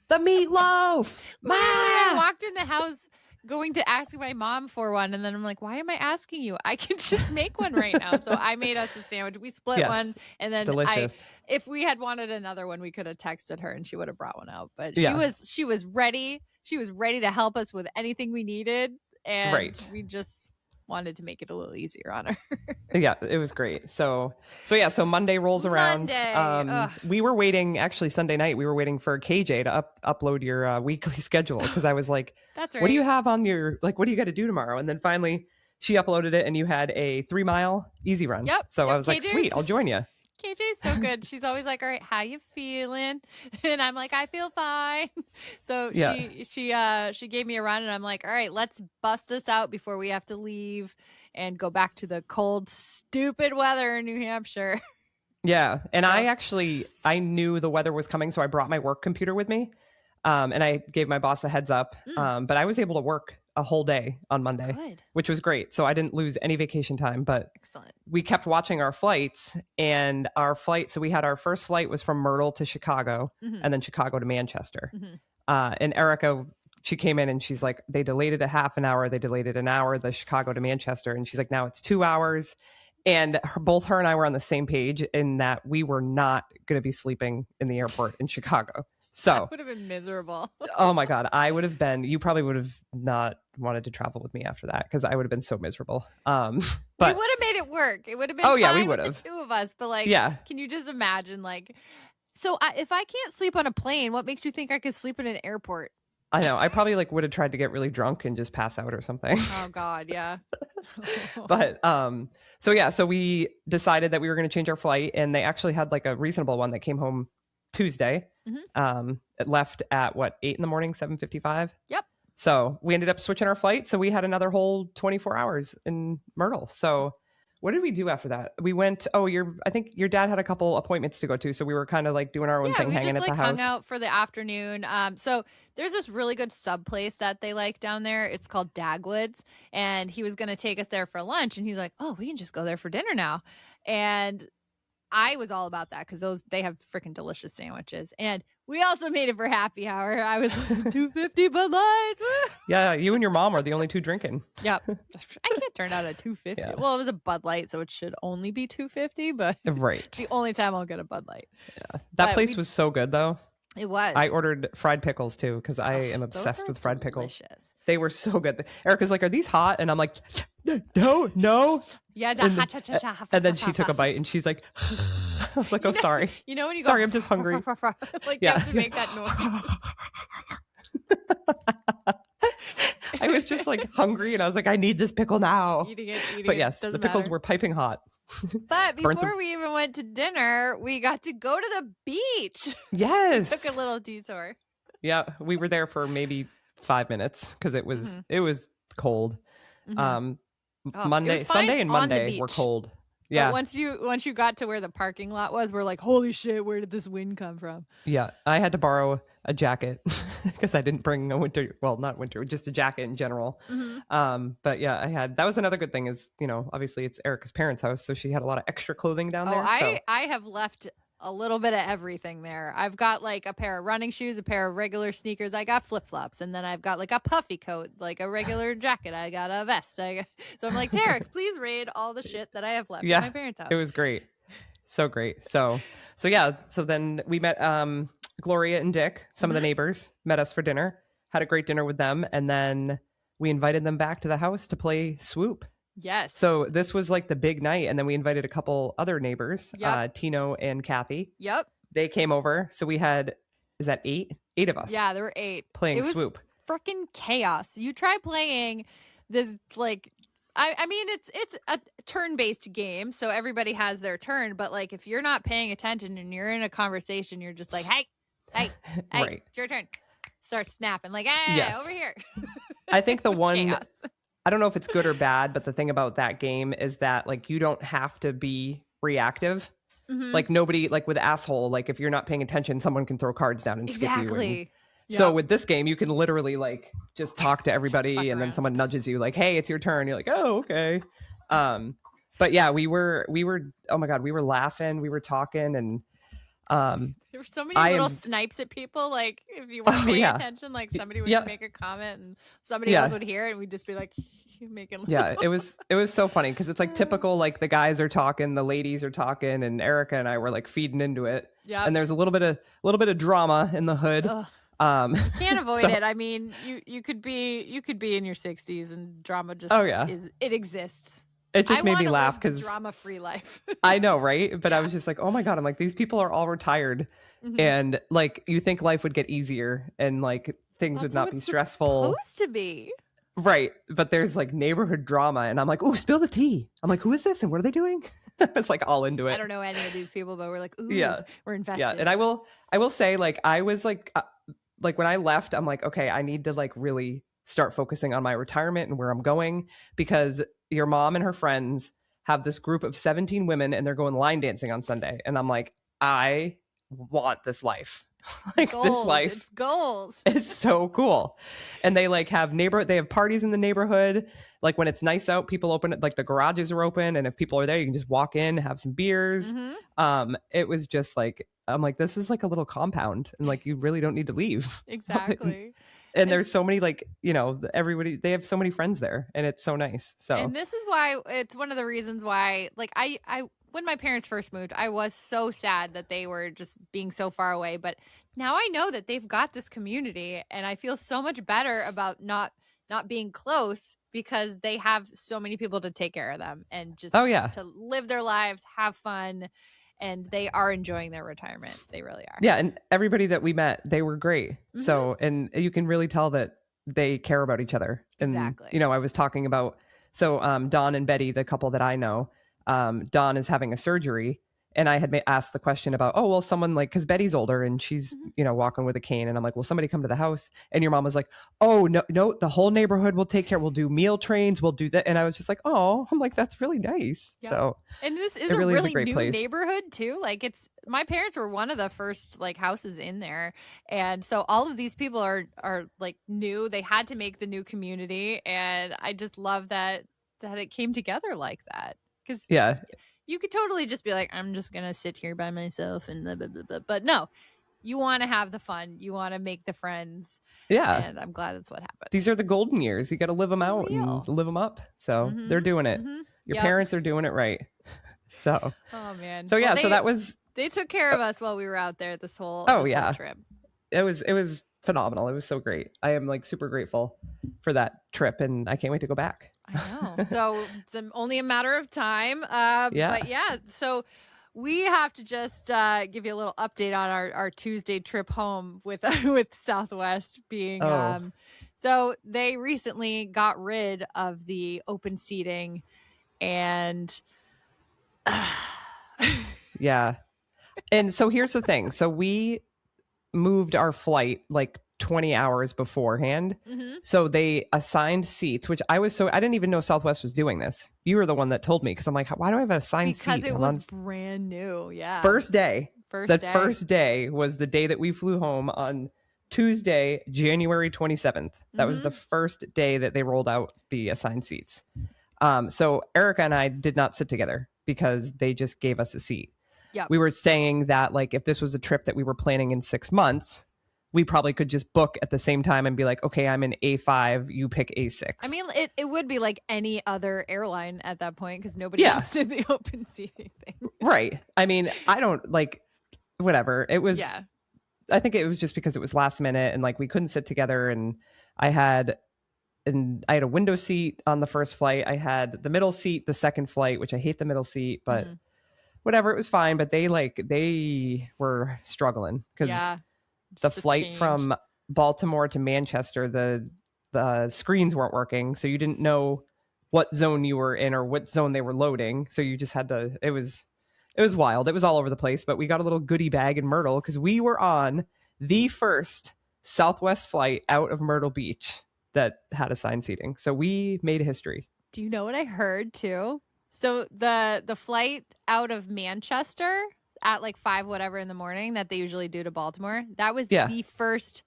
the meatloaf. Ma. I walked in the house going to ask my mom for one, and then I'm like, why am I asking you? I can just make one right now. So I made us a sandwich. We split one, and then delicious. If we had wanted another one, we could have texted her and she would have brought one out. But she was ready. She was ready to help us with anything we needed, and we just wanted to make it a little easier on her. Yeah, it was great. So Monday rolls around. We were waiting, actually Sunday night, we were waiting for KJ to upload your weekly schedule, because I was like, that's right. What do you have on your, what do you got to do tomorrow? And then finally she uploaded it, and you had a 3-mile easy run. Yep. So I was like, sweet, I'll join you. KJ's so good. She's always like, all right, how you feeling? And I'm like, I feel fine. So she gave me a run, and I'm like, all right, let's bust this out before we have to leave. and go back to the cold, stupid weather in New Hampshire. Yeah. And I knew the weather was coming, so I brought my work computer with me. And I gave my boss a heads up. But I was able to work a whole day on Monday, which was great. So I didn't lose any vacation time, but excellent. We kept watching our flights, and so we had our first flight was from Myrtle to Chicago and then Chicago to Manchester. And Erika, she came in and she's like, they delayed it a half an hour. They delayed it an hour, the Chicago to Manchester. And she's like, now it's 2 hours. And both her and I were on the same page in that we were not going to be sleeping in the airport in Chicago. So that would have been miserable. Oh my God. You probably would have not wanted to travel with me after that because I would have been so miserable. But we would have made it work. It would have been fine we would with have. the two of us. But like, can you just imagine so if I can't sleep on a plane, what makes you think I could sleep in an airport? I know. I probably would have tried to get really drunk and just pass out or something. Oh God. Yeah. But so we decided that we were going to change our flight, and they actually had like a reasonable one that came home Tuesday. It left at 8 in the morning, 7:55. Yep. So we ended up switching our flight. So we had another whole 24 hours in Myrtle. So what did we do after that? We went, I think your dad had a couple appointments to go to. So we were kind of like doing our own thing, hanging at the house. Hung out for the afternoon. So there's this really good sub place that they like down there. It's called Dagwood's. And he was going to take us there for lunch. And he's like, oh, we can just go there for dinner now. And I was all about that because they have freaking delicious sandwiches. And we also made it for happy hour. I was like, $2.50 Bud Lights. Yeah, you and your mom are the only two drinking. Yep. I can't turn out a $2.50. Yeah. Well, it was a Bud Light, so it should only be $2.50, but right. The only time I'll get a Bud Light. Yeah. That place was so good though. It was. I ordered fried pickles too because I am obsessed with fried pickles. Delicious. They were so good. Erika's like, are these hot? And I'm like, no. Yeah. And then she took a bite and she's like, I was like, sorry. You know when you sorry, go, I'm just hungry. You have to make that noise. I was just like hungry and I was like, I need this pickle now. Eating it. But yes, the pickles were piping hot. But before we even went to dinner, we got to go to the beach. Yes. We took a little detour. Yeah, we were there for maybe 5 minutes because it was cold. Sunday and Monday were cold. Yeah. But once you got to where the parking lot was, we're like, holy shit, where did this wind come from? Yeah. I had to borrow a jacket because I didn't bring a not winter, just a jacket in general. But yeah, that was another good thing is, obviously it's Erika's parents' house. So she had a lot of extra clothing down there. I have left a little bit of everything there. I've got like a pair of running shoes, a pair of regular sneakers. I got flip-flops, and then I've got like a puffy coat, like a regular jacket. I got a vest. So I'm like, Tarek, please raid all the shit that I have left at my parents' house. It was great. So great. So then we met Gloria and Dick, some of the neighbors, met us for dinner, had a great dinner with them, and then we invited them back to the house to play Swoop. Yes. So this was like the big night, and then we invited a couple other neighbors, Tino and Kathy. Yep. They came over. So we had, is that 8? 8 of us. Yeah, there were 8 playing Swoop. Freaking chaos. You try playing this like. I mean, it's a turn-based game, so everybody has their turn. But like, if you're not paying attention and you're in a conversation, you're just like, hey, right. It's your turn. Start snapping like, hey, over here. I think the one. Chaos. I don't know if it's good or bad, but the thing about that game is that like you don't have to be reactive. Like nobody, like with asshole, like if you're not paying attention, someone can throw cards down and skip you. And, so with this game, you can literally like just talk to everybody, and then someone nudges you like, "Hey, it's your turn." You're like, "Oh, okay." But yeah, we were. Oh my God, we were laughing, we were talking, and there were so many little snipes at people. Like if you weren't paying attention, like somebody would make a comment and somebody else would hear it, and we'd just be like making. Yeah, it was so funny because it's like typical. Like the guys are talking, the ladies are talking, and Erika and I were like feeding into it. Yeah, and there's a little bit of drama in the hood. Ugh. You can't avoid it. I mean, you could be in your 60s and drama just it exists. It just made me laugh because drama-free life. I know, right? But I was just like, oh my God, I'm like, these people are all retired, and like you think life would get easier and like things would not be stressful. Supposed to be. Right, but there's like neighborhood drama, and I'm like, oh, spill the tea. I'm like, who is this, and what are they doing? It's like all into it. I don't know any of these people, but we're like, ooh, we're invested. Yeah, and I will say, like, I was like when I left, I'm like, okay, I need to like really start focusing on my retirement and where I'm going because your mom and her friends have this group of 17 women and they're going line dancing on Sunday. And I'm like, I want this life. Like goals. This life. It's goals. It's so cool. And they like they have parties in the neighborhood. Like when it's nice out, people open it, like the garages are open. And if people are there, you can just walk in, have some beers. It was just like, I'm like, this is like a little compound and like, you really don't need to leave. Exactly. And there's so many like, you know, everybody, they have so many friends there and it's so nice. So, and this is why it's one of the reasons why, like I when my parents first moved, I was so sad that they were just being so far away. But now I know that they've got this community and I feel so much better about not being close because they have so many people to take care of them and just to live their lives, have fun. And they are enjoying their retirement. They really are. Yeah. And everybody that we met, they were great. So, and you can really tell that they care about each other. And, exactly. you know, I was talking about, so Dawn and Betty, the couple that I know, Dawn is having a surgery. And I had asked the question about, oh, well, someone like, because Betty's older and she's, you know, walking with a cane. And I'm like, will somebody come to the house? And your mom was like, oh, no, the whole neighborhood will take care. We'll do meal trains. We'll do that. And I was just like, oh, I'm like, that's really nice. Yep. So, and this is a really new place. Neighborhood too. Like my parents were one of the first like houses in there. And so all of these people are like new. They had to make the new community. And I just love that it came together like that. Because you could totally just be like, I'm just going to sit here by myself and blah, blah, blah, blah. But no, you want to have the fun. You want to make the friends. Yeah. And I'm glad that's what happened. These are the golden years. You got to live them out and live them up. So they're doing it. Your parents are doing it right. So. Oh, man. So, yeah. So that was. They took care of us while we were out there this whole trip. It was phenomenal. It was so great. I am like super grateful for that trip and I can't wait to go back. I know. So it's only a matter of time. But yeah, so we have to just give you a little update on our Tuesday trip home with Southwest being. So they recently got rid of the open seating and. Yeah. And so here's the thing. So we moved our flight like 20 hours beforehand. So they assigned seats, which I didn't even know Southwest was doing this. You were the one that told me because I'm like, why do I have an assigned seat? Because it was brand new. Yeah. First day was the day that we flew home on Tuesday, January 27th. That was the first day that they rolled out the assigned seats. So Erika and I did not sit together because they just gave us a seat. Yep. We were saying that like if this was a trip that we were planning in 6 months, we probably could just book at the same time and be like, okay, I'm in A5, you pick A6. I mean, it would be like any other airline at that point because nobody else did the open seating thing. Right. I mean, I don't like whatever. It was, I think it was just because it was last minute and like we couldn't sit together and I had a window seat on the first flight. I had the middle seat, the second flight, which I hate the middle seat, but whatever, it was fine. But they were struggling because the flight from Baltimore to Manchester, the screens weren't working. So you didn't know what zone you were in or what zone they were loading. So you just had to, it was wild. It was all over the place, but we got a little goodie bag in Myrtle because we were on the first Southwest flight out of Myrtle Beach that had assigned seating. So we made history. Do you know what I heard too? So the flight out of Manchester at like 5 whatever in the morning that they usually do to Baltimore, that was the first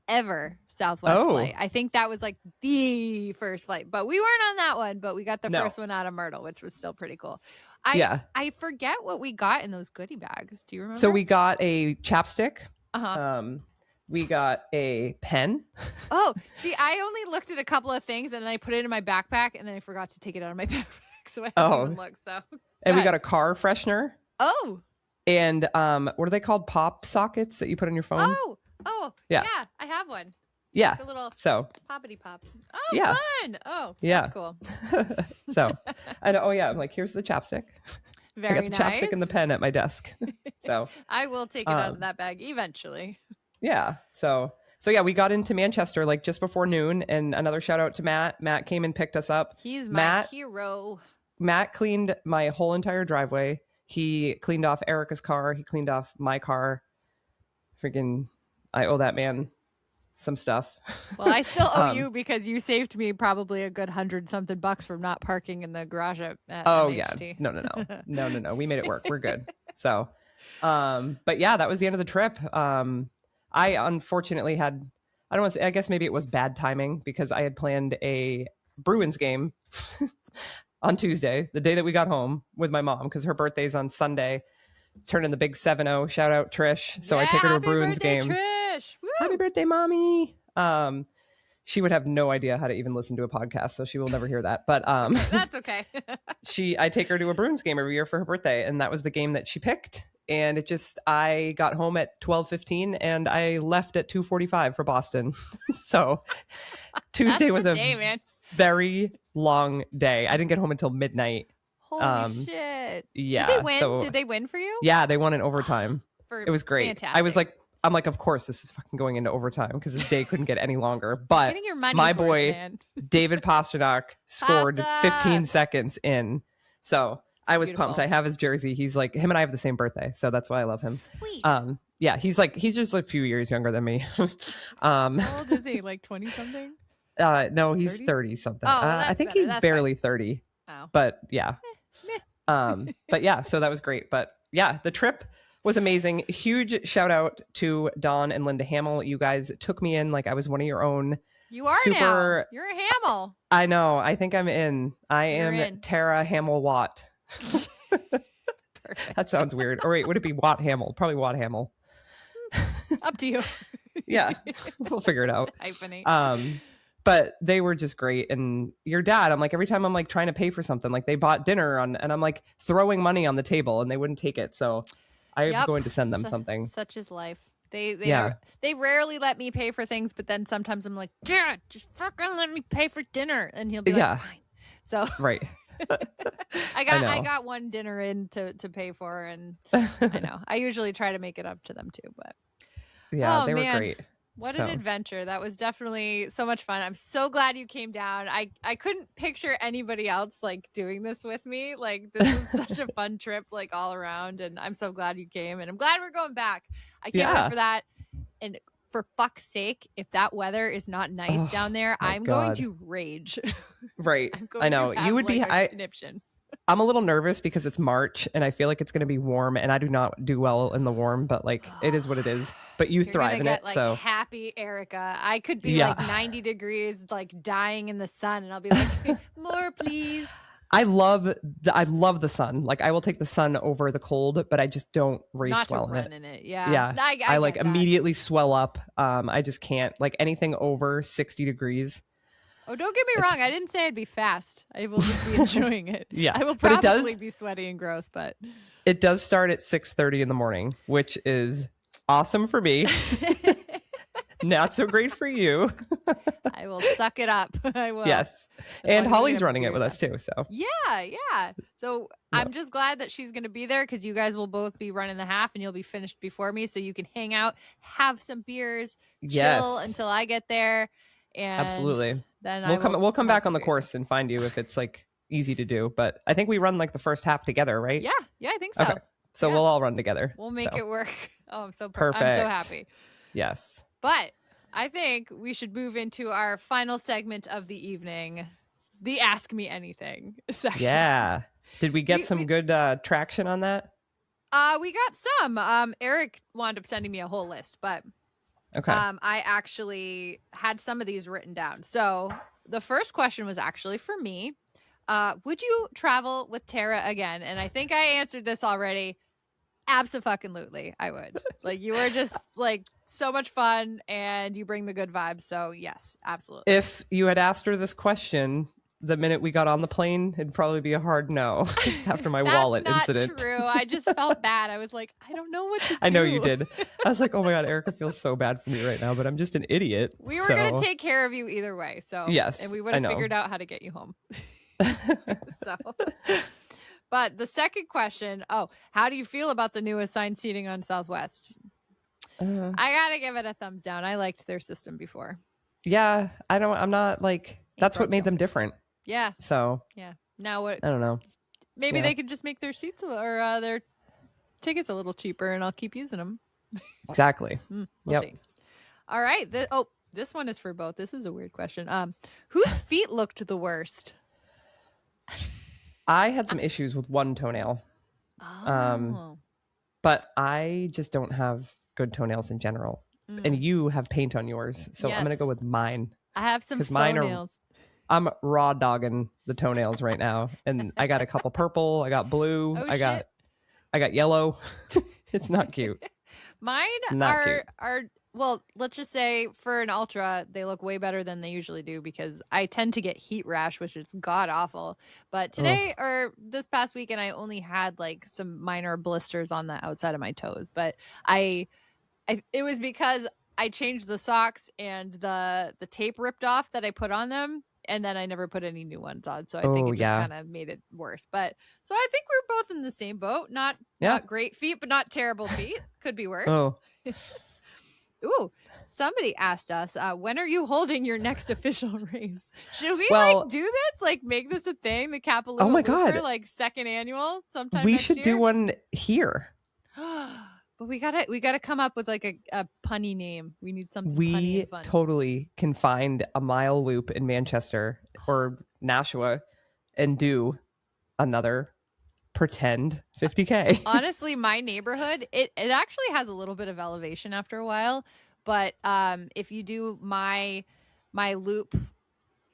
ever Southwest flight. I think that was like the first flight, but we weren't on that one, but we got the first one out of Myrtle, which was still pretty cool. I forget what we got in those goodie bags. Do you remember? So we got a chapstick. We got a pen. Oh, see, I only looked at a couple of things and then I put it in my backpack and then I forgot to take it out of my backpack. So I didn't even look. So and we got a car freshener. Oh. And what are they called? Pop sockets that you put on your phone? Oh, yeah. I have one. Yeah. Like a little poppity pops. Oh, yeah. Fun. Oh, yeah. That's cool. So I know. Oh, yeah. I'm like, here's the chapstick. Very I got the chapstick and the pen at my desk. So I will take it out of that bag eventually. Yeah. So yeah, we got into Manchester like just before noon, and another shout out to Matt. Matt came and picked us up. He's my hero. Matt cleaned my whole entire driveway. He cleaned off Erika's car. He cleaned off my car. Freaking, I owe that man some stuff. Well, I still owe you because you saved me probably a good $100-something from not parking in the garage at MHT. Yeah. No. We made it work. We're good. So, but yeah, that was the end of the trip. I unfortunately had, I don't want to say, I guess maybe it was bad timing because I had planned a Bruins game on Tuesday, the day that we got home with my mom, because her birthday's on Sunday. Turning the big 7-0. Shout out Trish. So I take her to a Bruins game. Trish. Woo! Happy birthday, mommy. She would have no idea how to even listen to a podcast, so she will never hear that. But that's okay. I take her to a Bruins game every year for her birthday, and that was the game that she picked. And I got home at 12:15 and I left at 2:45 for Boston. So Tuesday was a very long day. I didn't get home until midnight. Holy shit. Yeah. Did they win? Did they win for you? Yeah, they won in overtime. It was great. Fantastic. I'm like, of course, this is fucking going into overtime because this day couldn't get any longer. But my boy, David Pasternak, scored 15 seconds in. So I was pumped. I have his jersey. He's like, him and I have the same birthday. So that's why I love him. Sweet. Yeah, he's just a few years younger than me. How old is he? Like 20 something? No, he's 30 something. I think he's barely 30. Oh. But yeah. But yeah, so that was great. But yeah, the trip was amazing. Huge shout out to Dawn and Linda Hamill. You guys took me in like I was one of your own. You are now. You're a Hamill. I know. I think I'm in. You're in. Ptara Hamill Watt. That sounds weird. Or wait, would it be Watt Hamill? Probably Watt Hamill. Up to you. Yeah, we'll figure it out. Hyphenate. But they were just great. And your dad, I'm like, every time I'm like trying to pay for something, like they bought dinner and I'm like throwing money on the table and they wouldn't take it. So I'm going to send them something. Such is life. They rarely let me pay for things, but then sometimes I'm like, Dad, just fucking let me pay for dinner. And he'll be like, fine. So right. I got one dinner in to pay for, and I know. I usually try to make it up to them too, but yeah, they were great. What an adventure. That was definitely so much fun. I'm so glad you came down. I couldn't picture anybody else like doing this with me. Like this was such a fun trip, like all around. And I'm so glad you came. And I'm glad we're going back. I can't wait for that. And for fuck's sake, if that weather is not nice down there, I'm going to rage. Right. I know. You would be conniption. I'm a little nervous because it's March and I feel like it's going to be warm and I do not do well in the warm, but like it is what it is. But you thrive in it. Like, so happy Erika. I could be like 90 degrees, like dying in the sun, and I'll be like, more, please. I love the sun. Like I will take the sun over the cold, but I just don't race well in it. Yeah. Yeah. I like immediately swell up. I just can't, like anything over 60 degrees. Oh, don't get me wrong. I didn't say I'd be fast. I will just be enjoying it. Yeah. I will probably be sweaty and gross, but it does start at 6:30 in the morning, which is awesome for me. Not so great for you. I will suck it up. I will. Yes. And Holly's running it with us too. So yeah. So I'm just glad that she's going to be there because you guys will both be running the half and you'll be finished before me. So you can hang out, have some beers, chill until I get there. And absolutely. Then we'll come back on the course and find you if it's like easy to do. But I think we run like the first half together, right? Yeah, I think so. Okay. So we'll all run together. We'll make it work. Oh, I'm so perfect. I'm so happy. Yes. But I think we should move into our final segment of the evening, the Ask Me Anything section. Yeah. Did we get some good traction on that? We got some. Eric wound up sending me a whole list, but okay. I actually had some of these written down. So the first question was actually for me. Would you travel with Ptara again? And I think I answered this already. Abso-fucking-lutely, I would. Like, you were just like so much fun and you bring the good vibes. So yes, absolutely. If you had asked her this question the minute we got on the plane, it'd probably be a hard no after my wallet incident. That's true. I just felt bad. I was like, I don't know what to do. I know you did. I was like, oh my God, Erika feels so bad for me right now, but I'm just an idiot. We were going to take care of you either way. So yes, and we would have figured out how to get you home. But the second question, how do you feel about the new assigned seating on Southwest? I got to give it a thumbs down. I liked their system before. Yeah, I'm not like, that's what made them different. Yeah. So. Yeah. Now what? I don't know. Maybe they could just make their seats or their tickets a little cheaper and I'll keep using them. Exactly. We'll see. All right. This one is for both. This is a weird question. Whose feet looked the worst? I had some issues with one toenail. But I just don't have good toenails in general. And you have paint on yours. So I'm going to go with mine. I have some mine nails. I'm raw dogging the toenails right now. And I got a couple purple. I got blue. I got yellow. It's not cute. Mine are well, let's just say for an ultra, they look way better than they usually do because I tend to get heat rash, which is god awful. But today or this past weekend, I only had like some minor blisters on the outside of my toes. But it was because I changed the socks and the tape ripped off that I put on them. And then I never put any new ones on. So I think it just kind of made it worse. But so I think we're both in the same boat. Not great feet, but not terrible feet. Could be worse. Oh. Ooh, somebody asked us, when are you holding your next official race? Should we do this? Like make this a thing? The Kapalua oh my God. like second annual sometime we next should year? do one here. But we gotta come up with like a punny name. We need something punny and fun. We totally can find a mile loop in Manchester or Nashua and do another pretend 50K. Honestly, my neighborhood, it actually has a little bit of elevation after a while. But if you do my loop,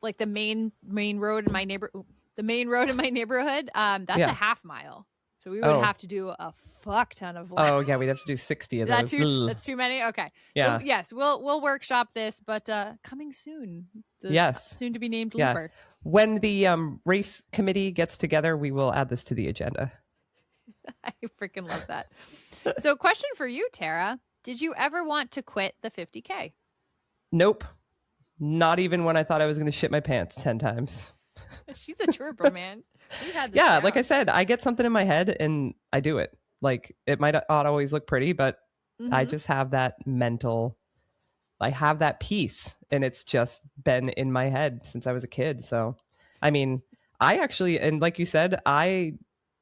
like the main road in my neighborhood, that's a half mile. So we would have to do a fuck ton of laps. Oh yeah, we'd have to do 60 of those. That's too many. Okay. Yeah. So, yes, we'll workshop this, but coming soon. Soon to be named looper. When the race committee gets together, we will add this to the agenda. I freaking love that. So, question for you, Ptara: did you ever want to quit the 50K? Nope. Not even when I thought I was going to shit my pants 10 times. She's a trooper, man. Yeah, like I said, I get something in my head and I do it. Like it might not always look pretty, but I just have that I have that peace, and it's just been in my head since I was a kid. So, I mean, I actually, and like you said, I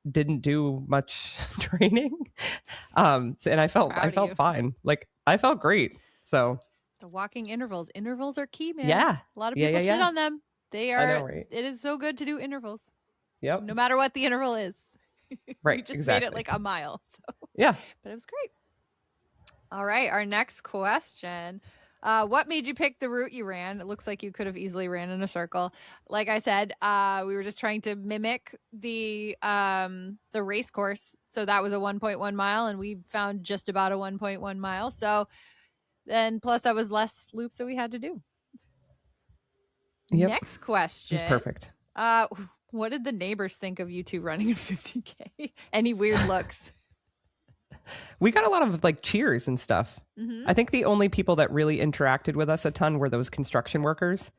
didn't do much training. And I felt fine. Like I felt great. So the walking intervals are key, man. Yeah. A lot of people shit on them. They are, I know, right? It is so good to do intervals. Yep. No matter what the interval is. Right. We just made it like a mile. So. Yeah. But it was great. All right. Our next question. What made you pick the route you ran? It looks like you could have easily ran in a circle. Like I said, we were just trying to mimic the race course. So that was a 1.1 mile, and we found just about a 1.1 mile. So then plus that was less loops that we had to do. Yep. Next question. It's perfect. What did the neighbors think of you two running a 50K? Any weird looks? We got a lot of like cheers and stuff. I think the only people that really interacted with us a ton were those construction workers.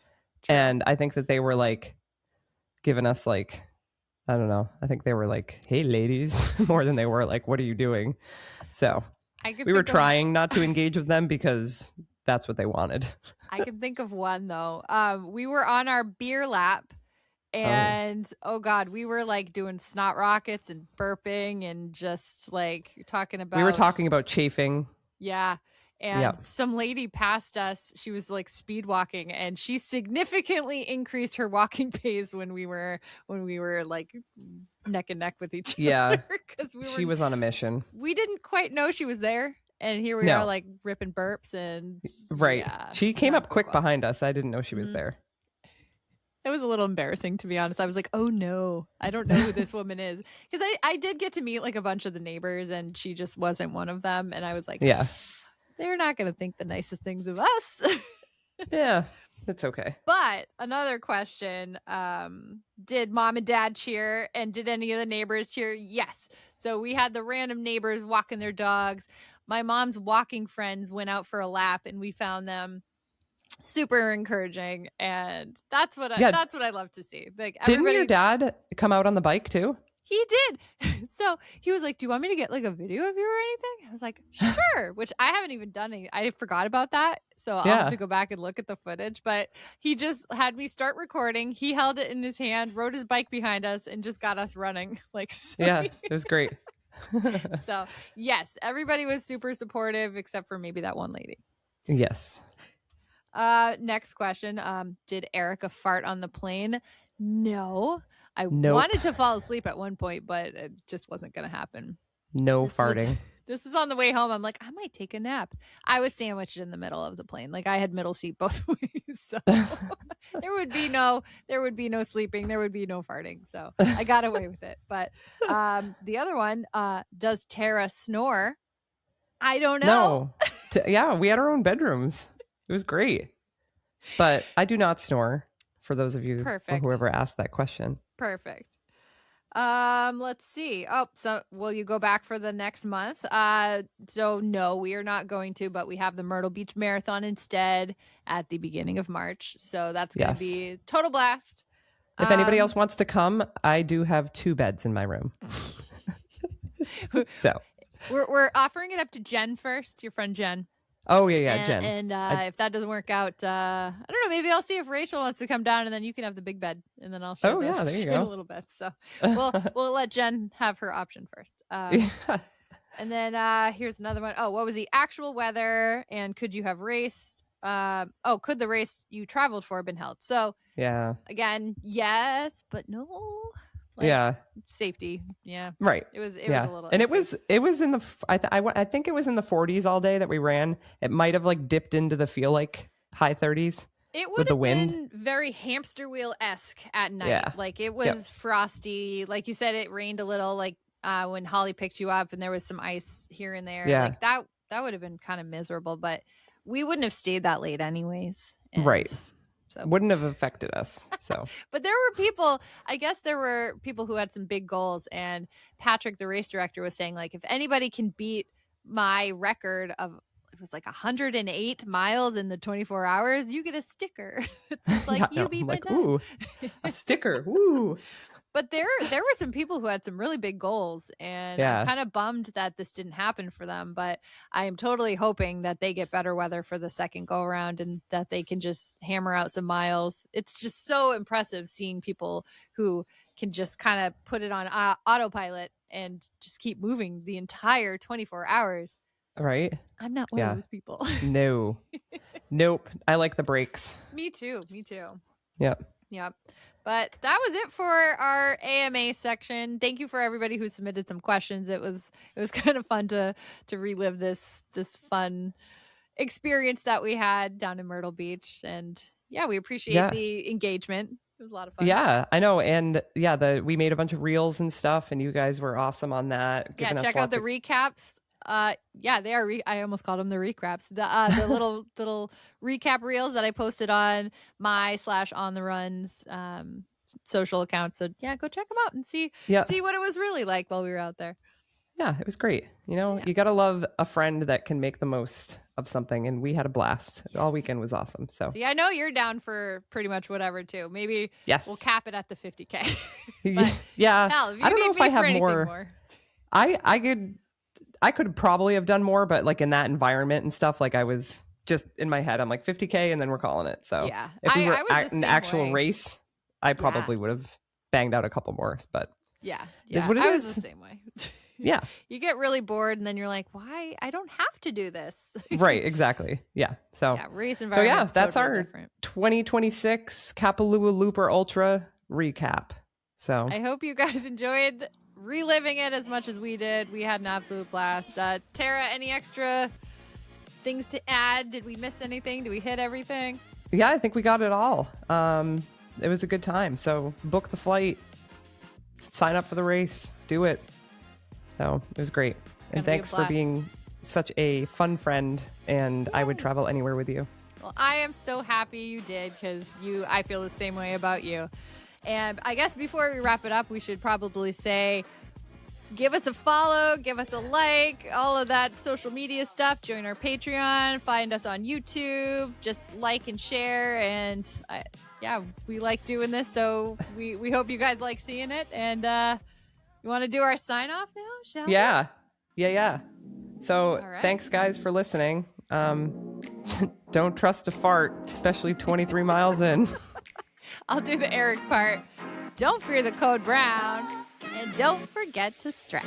True. And I think that they were like giving us like, I don't know. I think they were like, hey ladies, more than they were like, what are you doing? So we were trying not to engage with them because that's what they wanted. I can think of one though. We were on our beer lap. And oh God, we were like doing snot rockets and burping and just like talking about. We were talking about chafing. Yeah. And some lady passed us. She was like speed walking, and she significantly increased her walking pace when we were like neck and neck with each other. Because she was on a mission. We didn't quite know she was there. And here we are like ripping burps and she came up quick behind us. I didn't know she was there. It was a little embarrassing, to be honest. I was like, oh no, I don't know who this woman is. Because I did get to meet like a bunch of the neighbors, and she just wasn't one of them. And I was like, they're not going to think the nicest things of us. Yeah, it's okay. But another question, did mom and dad cheer, and did any of the neighbors cheer? Yes. So we had the random neighbors walking their dogs. My mom's walking friends went out for a lap, and we found them super encouraging, and that's what I love to see. Like, didn't your dad come out on the bike too? He did. So he was like, do you want me to get like a video of you or anything? I was like, sure. Which I haven't even done I forgot about that, so I'll have to go back and look at the footage. But he just had me start recording. He held it in his hand, rode his bike behind us, and just got us running. Like, it was great. So yes, everybody was super supportive except for maybe that one lady. Yes. Next question. Did Erika fart on the plane? No. I Nope. wanted to fall asleep at one point, but it just wasn't going to happen. No This farting. This is on the way home. I'm like, I might take a nap. I was sandwiched in the middle of the plane. Like I had middle seat both ways. So there would be no sleeping. There would be no farting. So I got away with it. But the other one, does Ptara snore? I don't know. No. Yeah, we had our own bedrooms. It was great. But I do not snore, for those of you Perfect. or whoever asked that question. Perfect. Let's see. Oh, so will you go back for the next month? So no, we are not going to, but we have the Myrtle Beach Marathon instead at the beginning of March. So that's going to be a total blast. If anybody else wants to come, I do have 2 beds in my room. So we're offering it up to Jen first, your friend Jen. Oh, yeah, Jen. And if that doesn't work out, I don't know, maybe I'll see if Rachel wants to come down and then you can have the big bed and then I'll share there you go. a little bit. So we'll let Jen have her option first. And then here's another one. Oh, what was the actual weather and could you have raced? Could the race you traveled for have been held? So yeah, again, yes, but no. Safety. Yeah. Right. It was a little. And iffy. it was in the I think it was in the 40s all day that we ran. It might have like dipped into the high 30s. It with would the have wind. been very hamster wheel-esque at night. Yeah. Like it was frosty. Like you said, it rained a little. Like when Holly picked you up, and there was some ice here and there. Yeah. Like that would have been kind of miserable. But we wouldn't have stayed that late anyways. Right. So. Wouldn't have affected us. So, but there were people. I guess there were people who had some big goals. And Patrick, the race director, was saying like, if anybody can beat my record of. It was like 108 miles in the 24 hours. You get a sticker. It's like you beat my time. Ooh, a sticker. Ooh. But there were some people who had some really big goals, and I'm kind of bummed that this didn't happen for them. But I am totally hoping that they get better weather for the second go around, and that they can just hammer out some miles. It's just so impressive seeing people who can just kind of put it on autopilot and just keep moving the entire 24 hours. Right. I'm not one of those people. No. Nope. I like the breaks. Me too. Yep. But that was it for our AMA section. Thank you for everybody who submitted some questions. It was kind of fun to relive this fun experience that we had down in Myrtle Beach. And we appreciate the engagement. It was a lot of fun. Yeah, I know. And we made a bunch of reels and stuff, and you guys were awesome on that. Check out the recaps. They are. I almost called them the recaps. The little recap reels that I posted on my /On the Runs social accounts. So go check them out and see what it was really like while we were out there. Yeah, it was great. You gotta love a friend that can make the most of something, and we had a blast. Yes. All weekend was awesome. So I know you're down for pretty much whatever too. Maybe we'll cap it at the 50K. But, hell, I don't know if I have more. I could probably have done more, but like in that environment and stuff, like I was just in my head, I'm like 50K and then we're calling it. So if we were an actual race, I probably would have banged out a couple more, but it's what it is. I was the same way. Yeah. You get really bored and then you're like, why? I don't have to do this. Right. Exactly. Yeah. So, race environment. That's totally our different. 2026 Kapalua Looper Ultra recap. So I hope you guys enjoyed reliving it as much as we did. We had an absolute blast. Ptara, any extra things to add? Did we miss anything? Did we hit everything? Yeah, I think we got it all. It was a good time. So book the flight, sign up for the race, do it. So it was great. And thanks for being such a fun friend. And I would travel anywhere with you. Well, I am so happy you did, because I feel the same way about you. And I guess before we wrap it up, we should probably say, give us a follow, give us a like, all of that social media stuff. Join our Patreon, find us on YouTube, just like and share. And we like doing this, so we hope you guys like seeing it. And you want to do our sign off now, shall we? Yeah. So Thanks guys for listening. Don't trust a fart, especially 23 miles in. I'll do the Eric part. Don't fear the code brown, and don't forget to stretch.